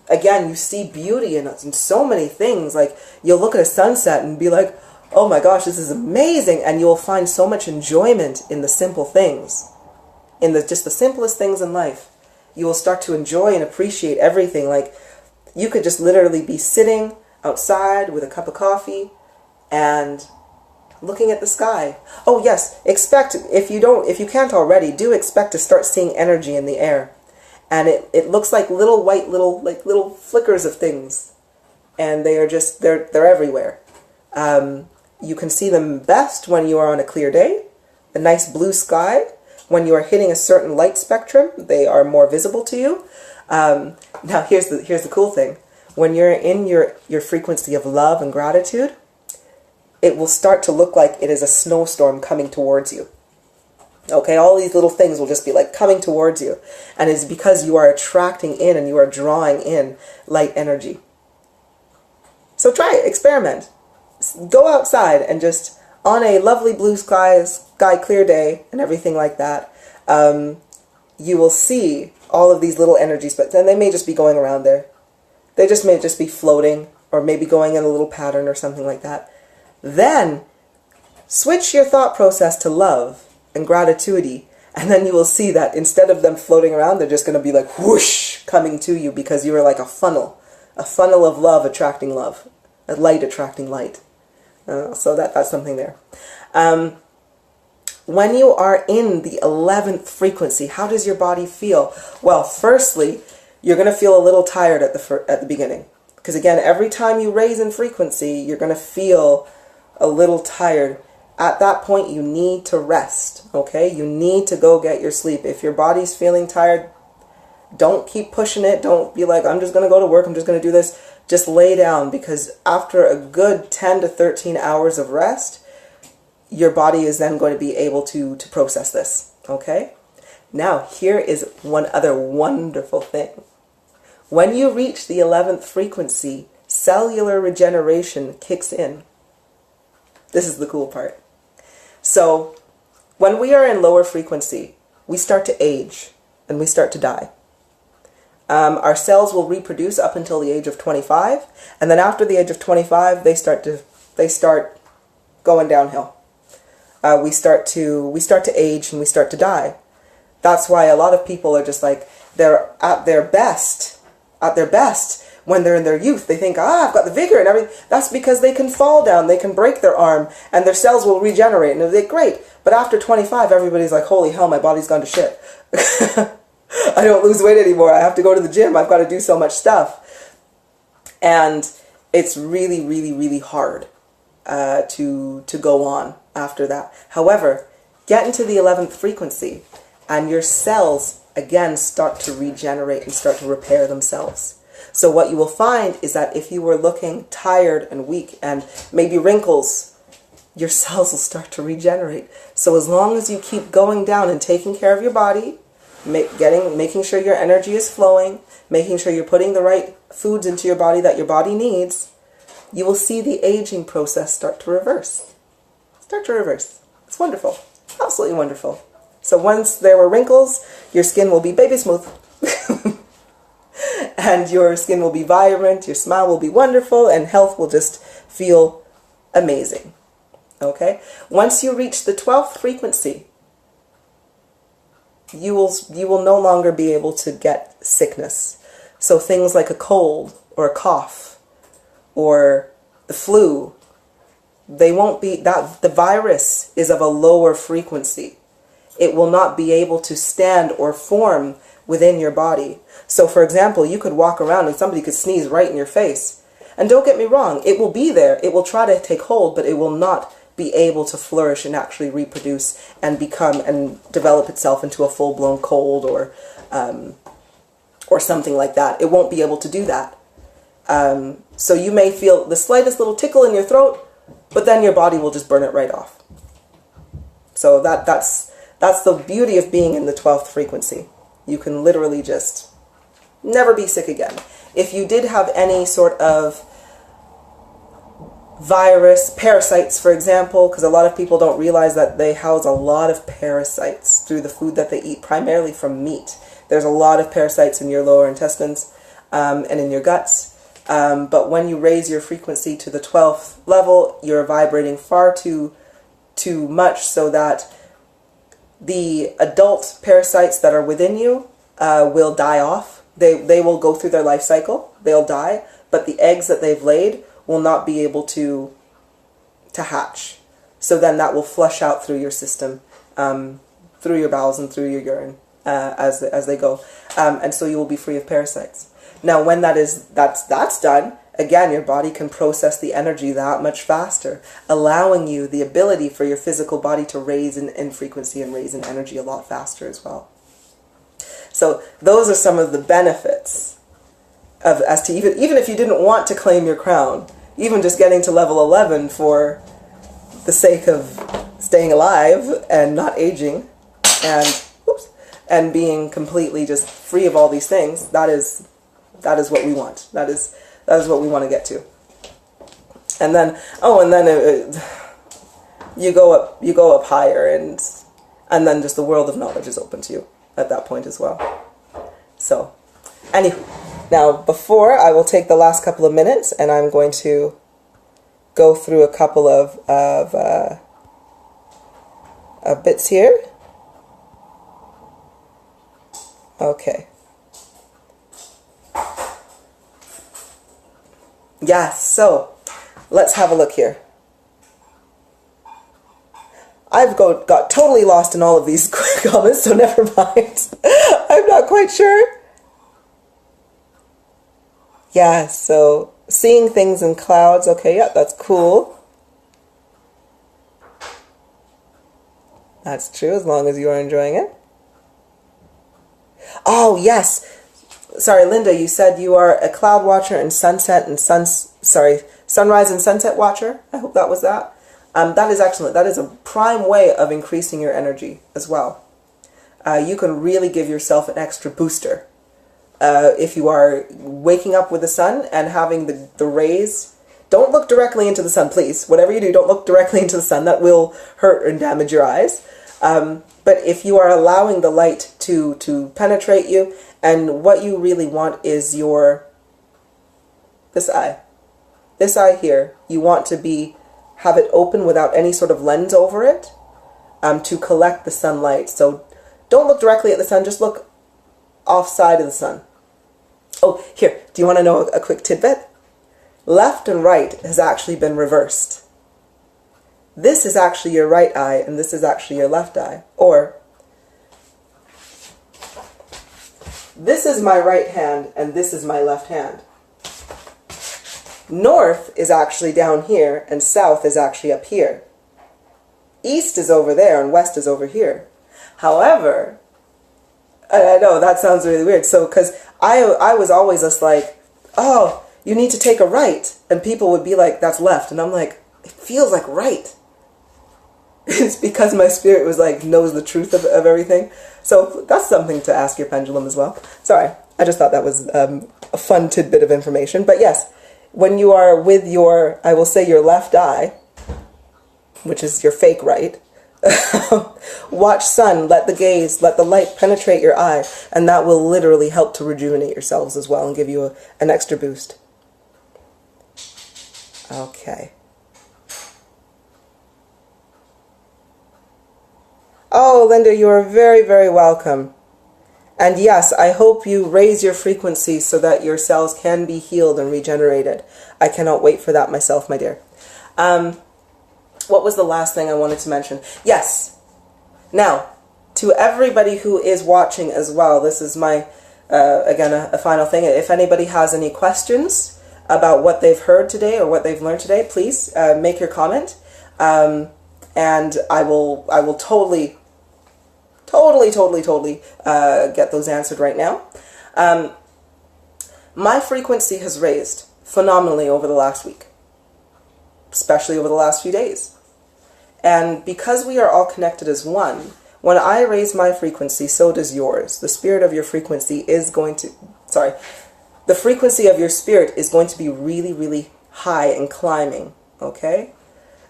Again, you see beauty in so many things. Like you'll look at a sunset and be like, oh my gosh, this is amazing. And you'll find so much enjoyment in the simple things, in just the simplest things in life. You will start to enjoy and appreciate everything. Like you could just literally be sitting outside with a cup of coffee and looking at the sky. Oh yes, if you can't already, do expect to start seeing energy in the air. And it looks like little white little flickers of things. And they're everywhere. You can see them best when you are on a clear day, a nice blue sky. When you are hitting a certain light spectrum, they are more visible to you. Now here's the cool thing. When you're in your frequency of love and gratitude, it will start to look like it is a snowstorm coming towards you. Okay, all these little things will just be like coming towards you. And it's because you are attracting in and you are drawing in light energy. So try it, experiment. Go outside and just, on a lovely blue sky clear day and everything like that, you will see all of these little energies, but then they may just be going around there. They may just be floating, or maybe going in a little pattern or something like that. Then switch your thought process to love and gratitude, and then you will see that instead of them floating around, they're just going to be like whoosh coming to you, because you are like a funnel of love attracting love, a light attracting light. So that's something there. When you are in the 11th frequency, how does your body feel? Well, firstly, you're going to feel a little tired at the beginning. Because again, every time you raise in frequency, you're going to feel a little tired. At that point, you need to rest, okay? You need to go get your sleep. If your body's feeling tired, don't keep pushing it. Don't be like, I'm just going to go to work. I'm just going to do this. Just lay down, because after a good 10 to 13 hours of rest, your body is then going to be able to process this, okay? Now, here is one other wonderful thing. When you reach the 11th frequency, cellular regeneration kicks in. This is the cool part. So, when we are in lower frequency, we start to age and we start to die. Our cells will reproduce up until the age of 25, and then after the age of 25, they start going downhill. We start to age and we start to die. That's why a lot of people are just like, they're at their best when they're in their youth. They think, I've got the vigor and everything. That's because they can fall down, they can break their arm, and their cells will regenerate, and they're great. But after 25, everybody's like, holy hell, my body's gone to shit. I don't lose weight anymore. I have to go to the gym. I've got to do so much stuff. And it's really, really, really hard to go on after that. However, get into the 11th frequency and your cells again start to regenerate and start to repair themselves. So what you will find is that if you were looking tired and weak and maybe wrinkles, your cells will start to regenerate. So as long as you keep going down and taking care of your body, making sure your energy is flowing, making sure you're putting the right foods into your body that your body needs, you will see the aging process start to reverse. It's wonderful. Absolutely wonderful. So once there were wrinkles, your skin will be baby smooth. And your skin will be vibrant, your smile will be wonderful, and health will just feel amazing. Okay? Once you reach the 12th frequency, you will no longer be able to get sickness. So things like a cold or a cough or the flu, they won't be, that the virus is of a lower frequency. It will not be able to stand or form within your body. So for example, you could walk around and somebody could sneeze right in your face. And don't get me wrong, it will be there. It will try to take hold, but it will not be able to flourish and actually reproduce and become and develop itself into a full-blown cold or something like that. It won't be able to do that. So you may feel the slightest little tickle in your throat, but then your body will just burn it right off. So that's the beauty of being in the 12th frequency. You can literally just never be sick again. If you did have any sort of virus, parasites, for example, because a lot of people don't realize that they house a lot of parasites through the food that they eat, primarily from meat. There's a lot of parasites in your lower intestines and in your guts. But when you raise your frequency to the 12th level, you're vibrating far too much so that the adult parasites that are within you will die off. They will go through their life cycle. They'll die. But the eggs that they've laid will not be able to hatch. So then that will flush out through your system, through your bowels and through your urine as they go. And so you will be free of parasites. Now when that's done, again, your body can process the energy that much faster, allowing you the ability for your physical body to raise in frequency and raise in energy a lot faster as well. So those are some of the benefits of, as to even if you didn't want to claim your crown, even just getting to level 11 for the sake of staying alive and not aging and being completely just free of all these things, that is what we want. That is what we want to get to. And then you go up higher, and then just the world of knowledge is open to you at that point as well. So, anyway, now before I will take the last couple of minutes, and I'm going to go through a couple of bits here. Okay. Yeah, so let's have a look here. I've got totally lost in all of these comments, so never mind. I'm not quite sure. Yeah, so Seeing things in clouds. Okay, yeah, that's cool. That's true, as long as you are enjoying it. Oh, yes. Sorry, Linda, you said you are a cloud watcher and sunrise and sunset watcher. I hope that was that. That is excellent. That is a prime way of increasing your energy as well. You can really give yourself an extra booster. If you are waking up with the sun and having the rays, don't look directly into the sun, please. Whatever you do, don't look directly into the sun. That will hurt and damage your eyes. But if you are allowing the light to penetrate you, and what you really want is this eye here, you want to have it open without any sort of lens over it, to collect the sunlight. So don't look directly at the sun, just look offside of the sun. Oh, here, do you want to know a quick tidbit? Left and right has actually been reversed. This is actually your right eye, and this is actually your left eye. Or, this is my right hand, and this is my left hand. North is actually down here, and south is actually up here. East is over there, and west is over here. However, I know that sounds really weird. So, because I was always just like, oh, you need to take a right. And people would be like, that's left. And I'm like, it feels like right. It's because my spirit was like, knows the truth of everything. So that's something to ask your pendulum as well. Sorry, I just thought that was a fun tidbit of information. But yes, when you are with your, I will say your left eye, which is your fake right, watch sun, let the light penetrate your eye, and that will literally help to rejuvenate yourselves as well and give you an extra boost. Okay. Oh, Linda, you are very, very welcome. And yes, I hope you raise your frequency so that your cells can be healed and regenerated. I cannot wait for that myself, my dear. What was the last thing I wanted to mention? Yes. Now, to everybody who is watching as well, this is my, again, a final thing. If anybody has any questions about what they've heard today or what they've learned today, please make your comment. And I will totally get those answered right now. My frequency has raised phenomenally over the last week, especially over the last few days. And because we are all connected as one, when I raise my frequency, so does yours. The spirit of your frequency is going to, the frequency of your spirit is going to be really, really high and climbing, okay?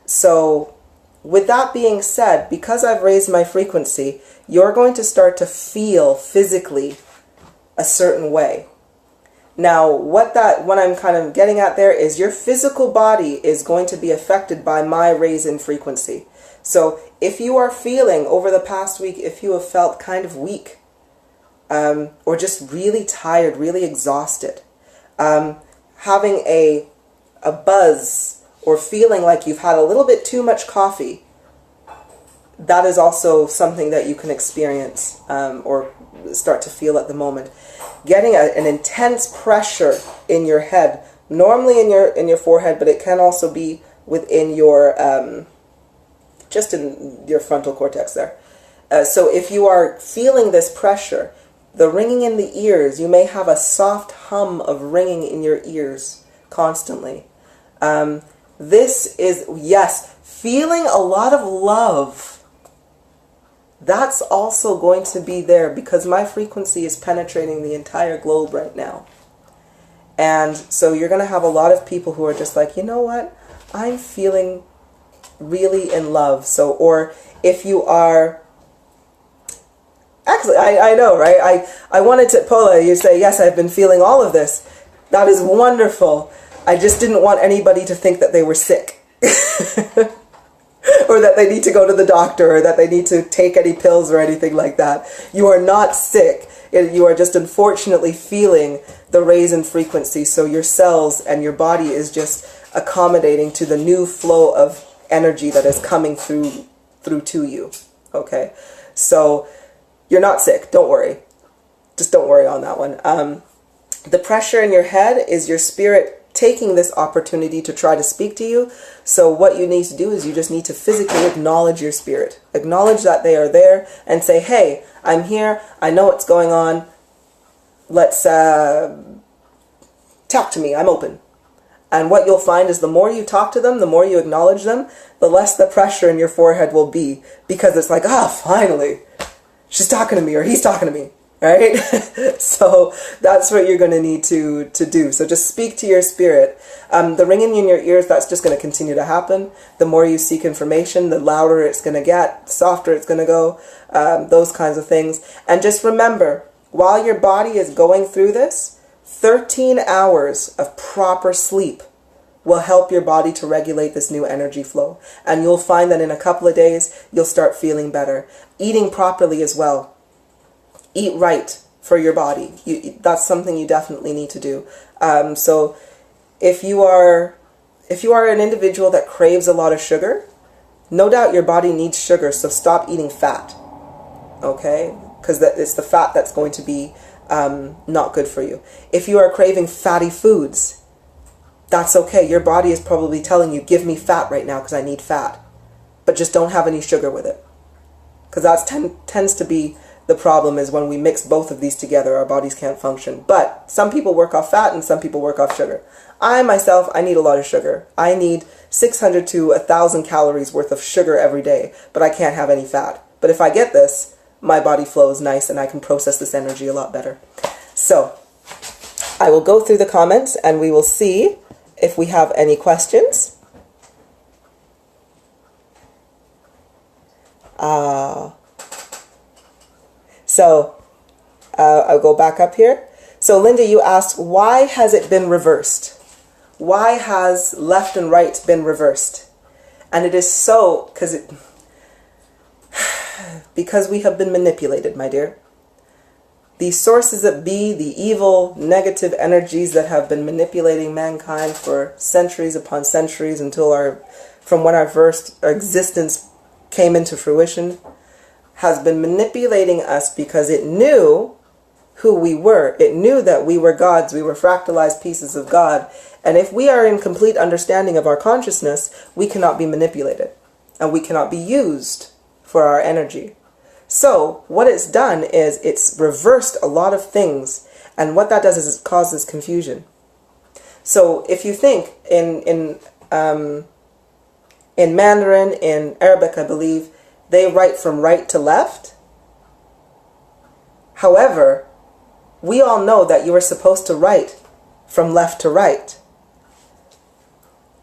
So with that being said, because I've raised my frequency, you're going to start to feel physically a certain way. Now, what I'm kind of getting at there is your physical body is going to be affected by my raise in frequency. So if you are feeling over the past week, if you have felt kind of weak, or just really tired, really exhausted, having a buzz, or feeling like you've had a little bit too much coffee, that is also something that you can experience or start to feel at the moment. Getting an intense pressure in your head, normally in your forehead, but it can also be within your, just in your frontal cortex there. So if you are feeling this pressure, the ringing in the ears, you may have a soft hum of ringing in your ears constantly. This is, yes, feeling a lot of love. That's also going to be there because my frequency is penetrating the entire globe right now. And so you're going to have a lot of people who are just like, you know what? I'm feeling really in love. So, or if you are, actually, I know, right? I wanted to, Paula, you say, yes, I've been feeling all of this. That is wonderful. I just didn't want anybody to think that they were sick. Or that they need to go to the doctor, or that they need to take any pills or anything like that. You are not sick. You are just unfortunately feeling the raise in frequency. So your cells and your body is just accommodating to the new flow of energy that is coming through to you. Okay? So you're not sick. Don't worry. Just don't worry on that one. The pressure in your head is your spirit taking this opportunity to try to speak to you. So what you need to do is you just need to physically acknowledge your spirit. Acknowledge that they are there and say, hey, I'm here. I know what's going on. Let's talk to me. I'm open. And what you'll find is the more you talk to them, the more you acknowledge them, the less the pressure in your forehead will be, because it's like, ah, finally, she's talking to me or he's talking to me, right? So that's what you're going to need to do. So just speak to your spirit. The ringing in your ears, that's just going to continue to happen. The more you seek information, the louder it's going to get, the softer it's going to go, those kinds of things. And just remember, while your body is going through this, 13 hours of proper sleep will help your body to regulate this new energy flow. And you'll find that in a couple of days, you'll start feeling better. Eating properly as well. Eat right for your body. That's something you definitely need to do. So if you are an individual that craves a lot of sugar, no doubt your body needs sugar, so stop eating fat. Okay? Because it's the fat that's going to be not good for you. If you are craving fatty foods, that's okay. Your body is probably telling you, give me fat right now because I need fat. But just don't have any sugar with it. Because that tends to be the problem, is when we mix both of these together, our bodies can't function. But some people work off fat and some people work off sugar. I myself need a lot of sugar. I need 600 to 1,000 calories worth of sugar every day, but I can't have any fat. But if I get this, my body flows nice and I can process this energy a lot better. So I will go through the comments and we will see if we have any questions. I'll go back up here. So Linda, you asked, why has it been reversed? Why has left and right been reversed? And it is so, because we have been manipulated, my dear. The sources that be, the evil, negative energies that have been manipulating mankind for centuries upon centuries from when our existence came into fruition, has been manipulating us because it knew who we were. It knew that we were gods, we were fractalized pieces of God. And if we are in complete understanding of our consciousness, we cannot be manipulated and we cannot be used for our energy. So what it's done is it's reversed a lot of things, and what that does is it causes confusion. So if you think in Mandarin, in Arabic, I believe, they write from right to left. However, we all know that you are supposed to write from left to right.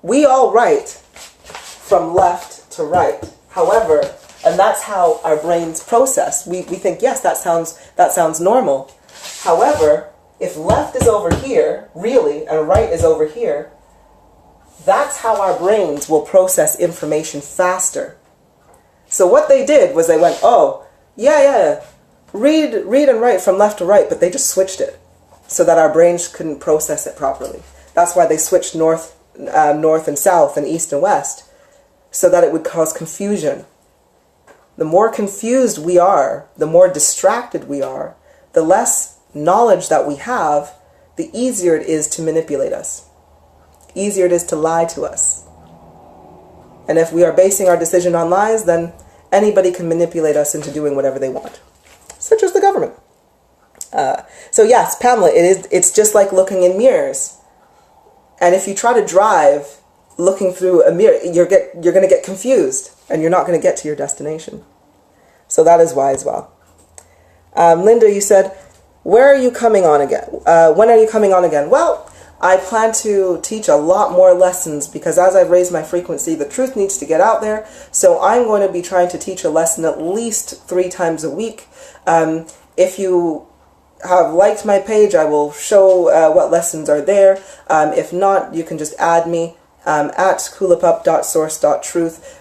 We all write from left to right. However, and that's how our brains process. We think, yes, that sounds normal. However, if left is over here, really, and right is over here, that's how our brains will process information faster. So what they did was they went, oh, yeah, read and write from left to right, but they just switched it so that our brains couldn't process it properly. That's why they switched north and south and east and west, so that it would cause confusion. The more confused we are, the more distracted we are, the less knowledge that we have, the easier it is to manipulate us. Easier it is to lie to us. And if we are basing our decision on lies, then anybody can manipulate us into doing whatever they want, such as the government. So yes, Pamela, it's just like looking in mirrors. And if you try to drive looking through a mirror, you're going to get confused, and you're not going to get to your destination. So that is why as well. Linda, you said, where are you coming on again? When are you coming on again? Well, I plan to teach a lot more lessons, because as I've raised my frequency, the truth needs to get out there. So I'm going to be trying to teach a lesson at least 3 times a week. If you have liked my page, I will show what lessons are there. If not, you can just add me at kulipup.source.truth.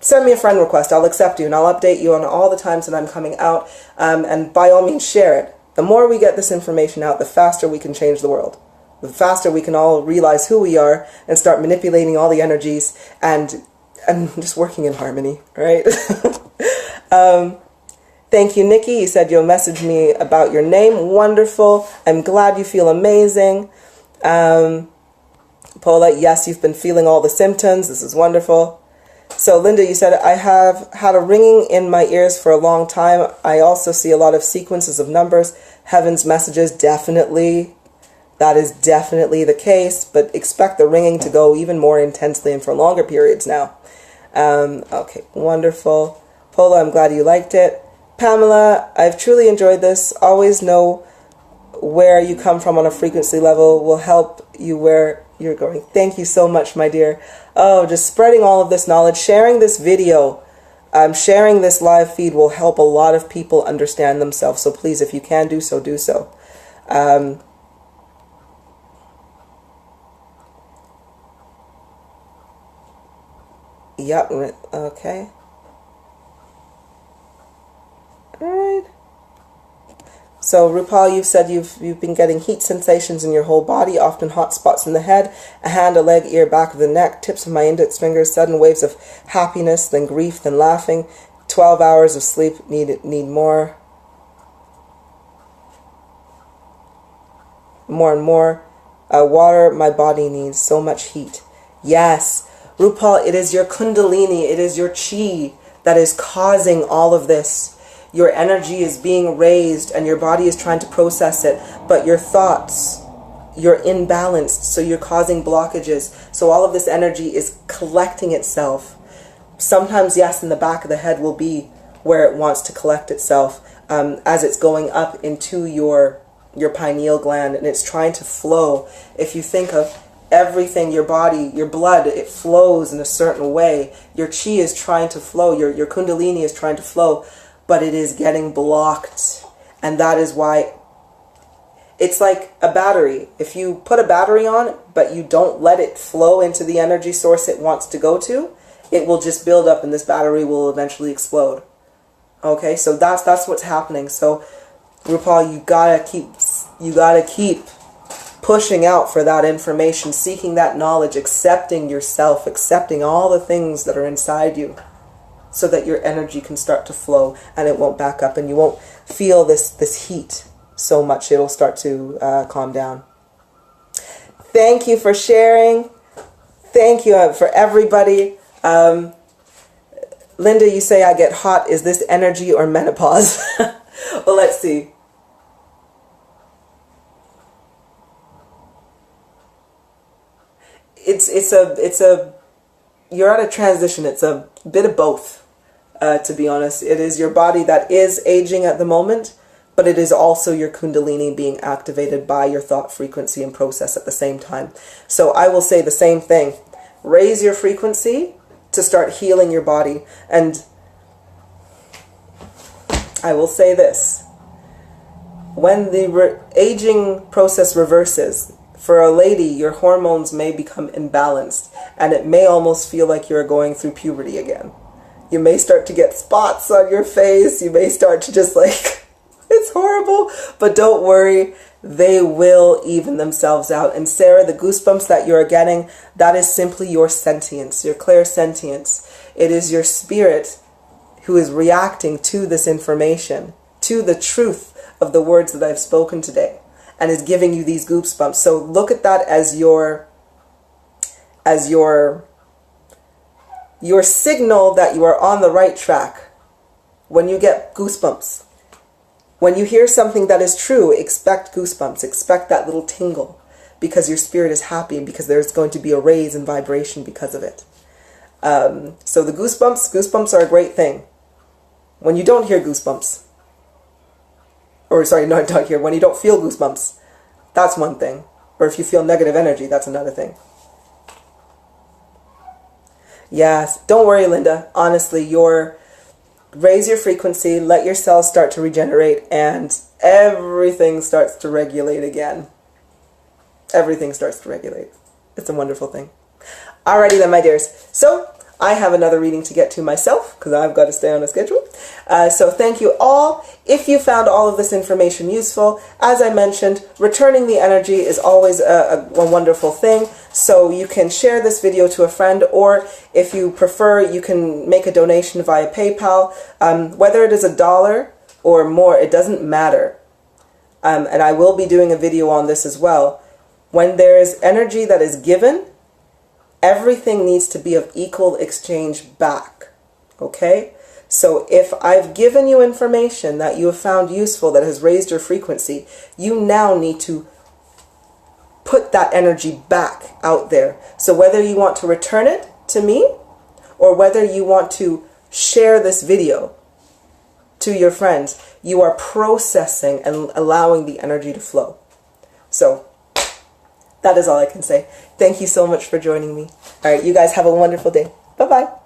Send me a friend request. I'll accept you, and I'll update you on all the times that I'm coming out. And by all means, share it. The more we get this information out, the faster we can change the world. The faster we can all realize who we are and start manipulating all the energies and just working in harmony, right? Thank you, Nikki. You said you'll message me about your name. Wonderful. I'm glad you feel amazing. Paula, yes, you've been feeling all the symptoms. This is wonderful. So Linda, you said, I have had a ringing in my ears for a long time. I also see a lot of sequences of numbers, heaven's messages. Definitely. That is definitely the case, but expect the ringing to go even more intensely and for longer periods now. Okay, wonderful. Paula, I'm glad you liked it. Pamela, I've truly enjoyed this. Always know where you come from on a frequency level will help you where you're going. Thank you so much, my dear. Oh, just spreading all of this knowledge, sharing this video, sharing this live feed will help a lot of people understand themselves. So please, if you can do so, do so. Yep, okay. Alright. So Rupal, you've said you've been getting heat sensations in your whole body, often hot spots in the head, a hand, a leg, ear, back of the neck, tips of my index fingers, sudden waves of happiness, then grief, then laughing. 12 hours of sleep, need more. More and more. Water, my body needs so much heat. Yes. Rupal, it is your kundalini, it is your chi that is causing all of this. Your energy is being raised and your body is trying to process it, but your thoughts, you're imbalanced, so you're causing blockages. So all of this energy is collecting itself. Sometimes, yes, in the back of the head will be where it wants to collect itself as it's going up into your pineal gland and it's trying to flow. If you think of everything, your body, your blood, it flows in a certain way. Your chi is trying to flow. Your kundalini is trying to flow, but it is getting blocked. And that is why it's like a battery. If you put a battery on, but you don't let it flow into the energy source it wants to go to, it will just build up and this battery will eventually explode. Okay, so that's what's happening. So Rupal, you gotta keep pushing out for that information, seeking that knowledge, accepting yourself, accepting all the things that are inside you so that your energy can start to flow and it won't back up and you won't feel this heat so much. It'll start to calm down. Thank you for sharing. Thank you for everybody. Linda, you say I get hot. Is this energy or menopause? Well, let's see. You're at a transition. It's a bit of both, to be honest. It is your body that is aging at the moment, but it is also your kundalini being activated by your thought frequency and process at the same time. So I will say the same thing. Raise your frequency to start healing your body. And I will say this. When the aging process reverses, for a lady, your hormones may become imbalanced, and it may almost feel like you're going through puberty again. You may start to get spots on your face. You may start to just like, it's horrible, but don't worry. They will even themselves out. And Sarah, the goosebumps that you're getting, that is simply your sentience, your clairsentience. It is your spirit who is reacting to this information, to the truth of the words that I've spoken today, and is giving you these goosebumps. So look at that as your signal that you are on the right track. When you get goosebumps, when you hear something that is true, expect goosebumps, expect that little tingle, because your spirit is happy and because there's going to be a raise in vibration because of it. So the goosebumps are a great thing. When you don't hear goosebumps, or sorry, not here, when you don't feel goosebumps, that's one thing. Or if you feel negative energy, that's another thing. Yes, don't worry, Linda. Honestly, raise your frequency, let your cells start to regenerate, and everything starts to regulate again. Everything starts to regulate. It's a wonderful thing. Alrighty then, my dears. So, I have another reading to get to myself, because I've got to stay on a schedule. So thank you all. If you found all of this information useful, as I mentioned, returning the energy is always a wonderful thing. So you can share this video to a friend, or if you prefer, you can make a donation via PayPal. Whether it is $1 or more, it doesn't matter. And I will be doing a video on this as well. When there is energy that is given, everything needs to be of equal exchange back. Okay? So if I've given you information that you have found useful, that has raised your frequency, you now need to put that energy back out there. So whether you want to return it to me, or whether you want to share this video to your friends, you are processing and allowing the energy to flow. So that is all I can say. Thank you so much for joining me. All right, you guys have a wonderful day. Bye-bye.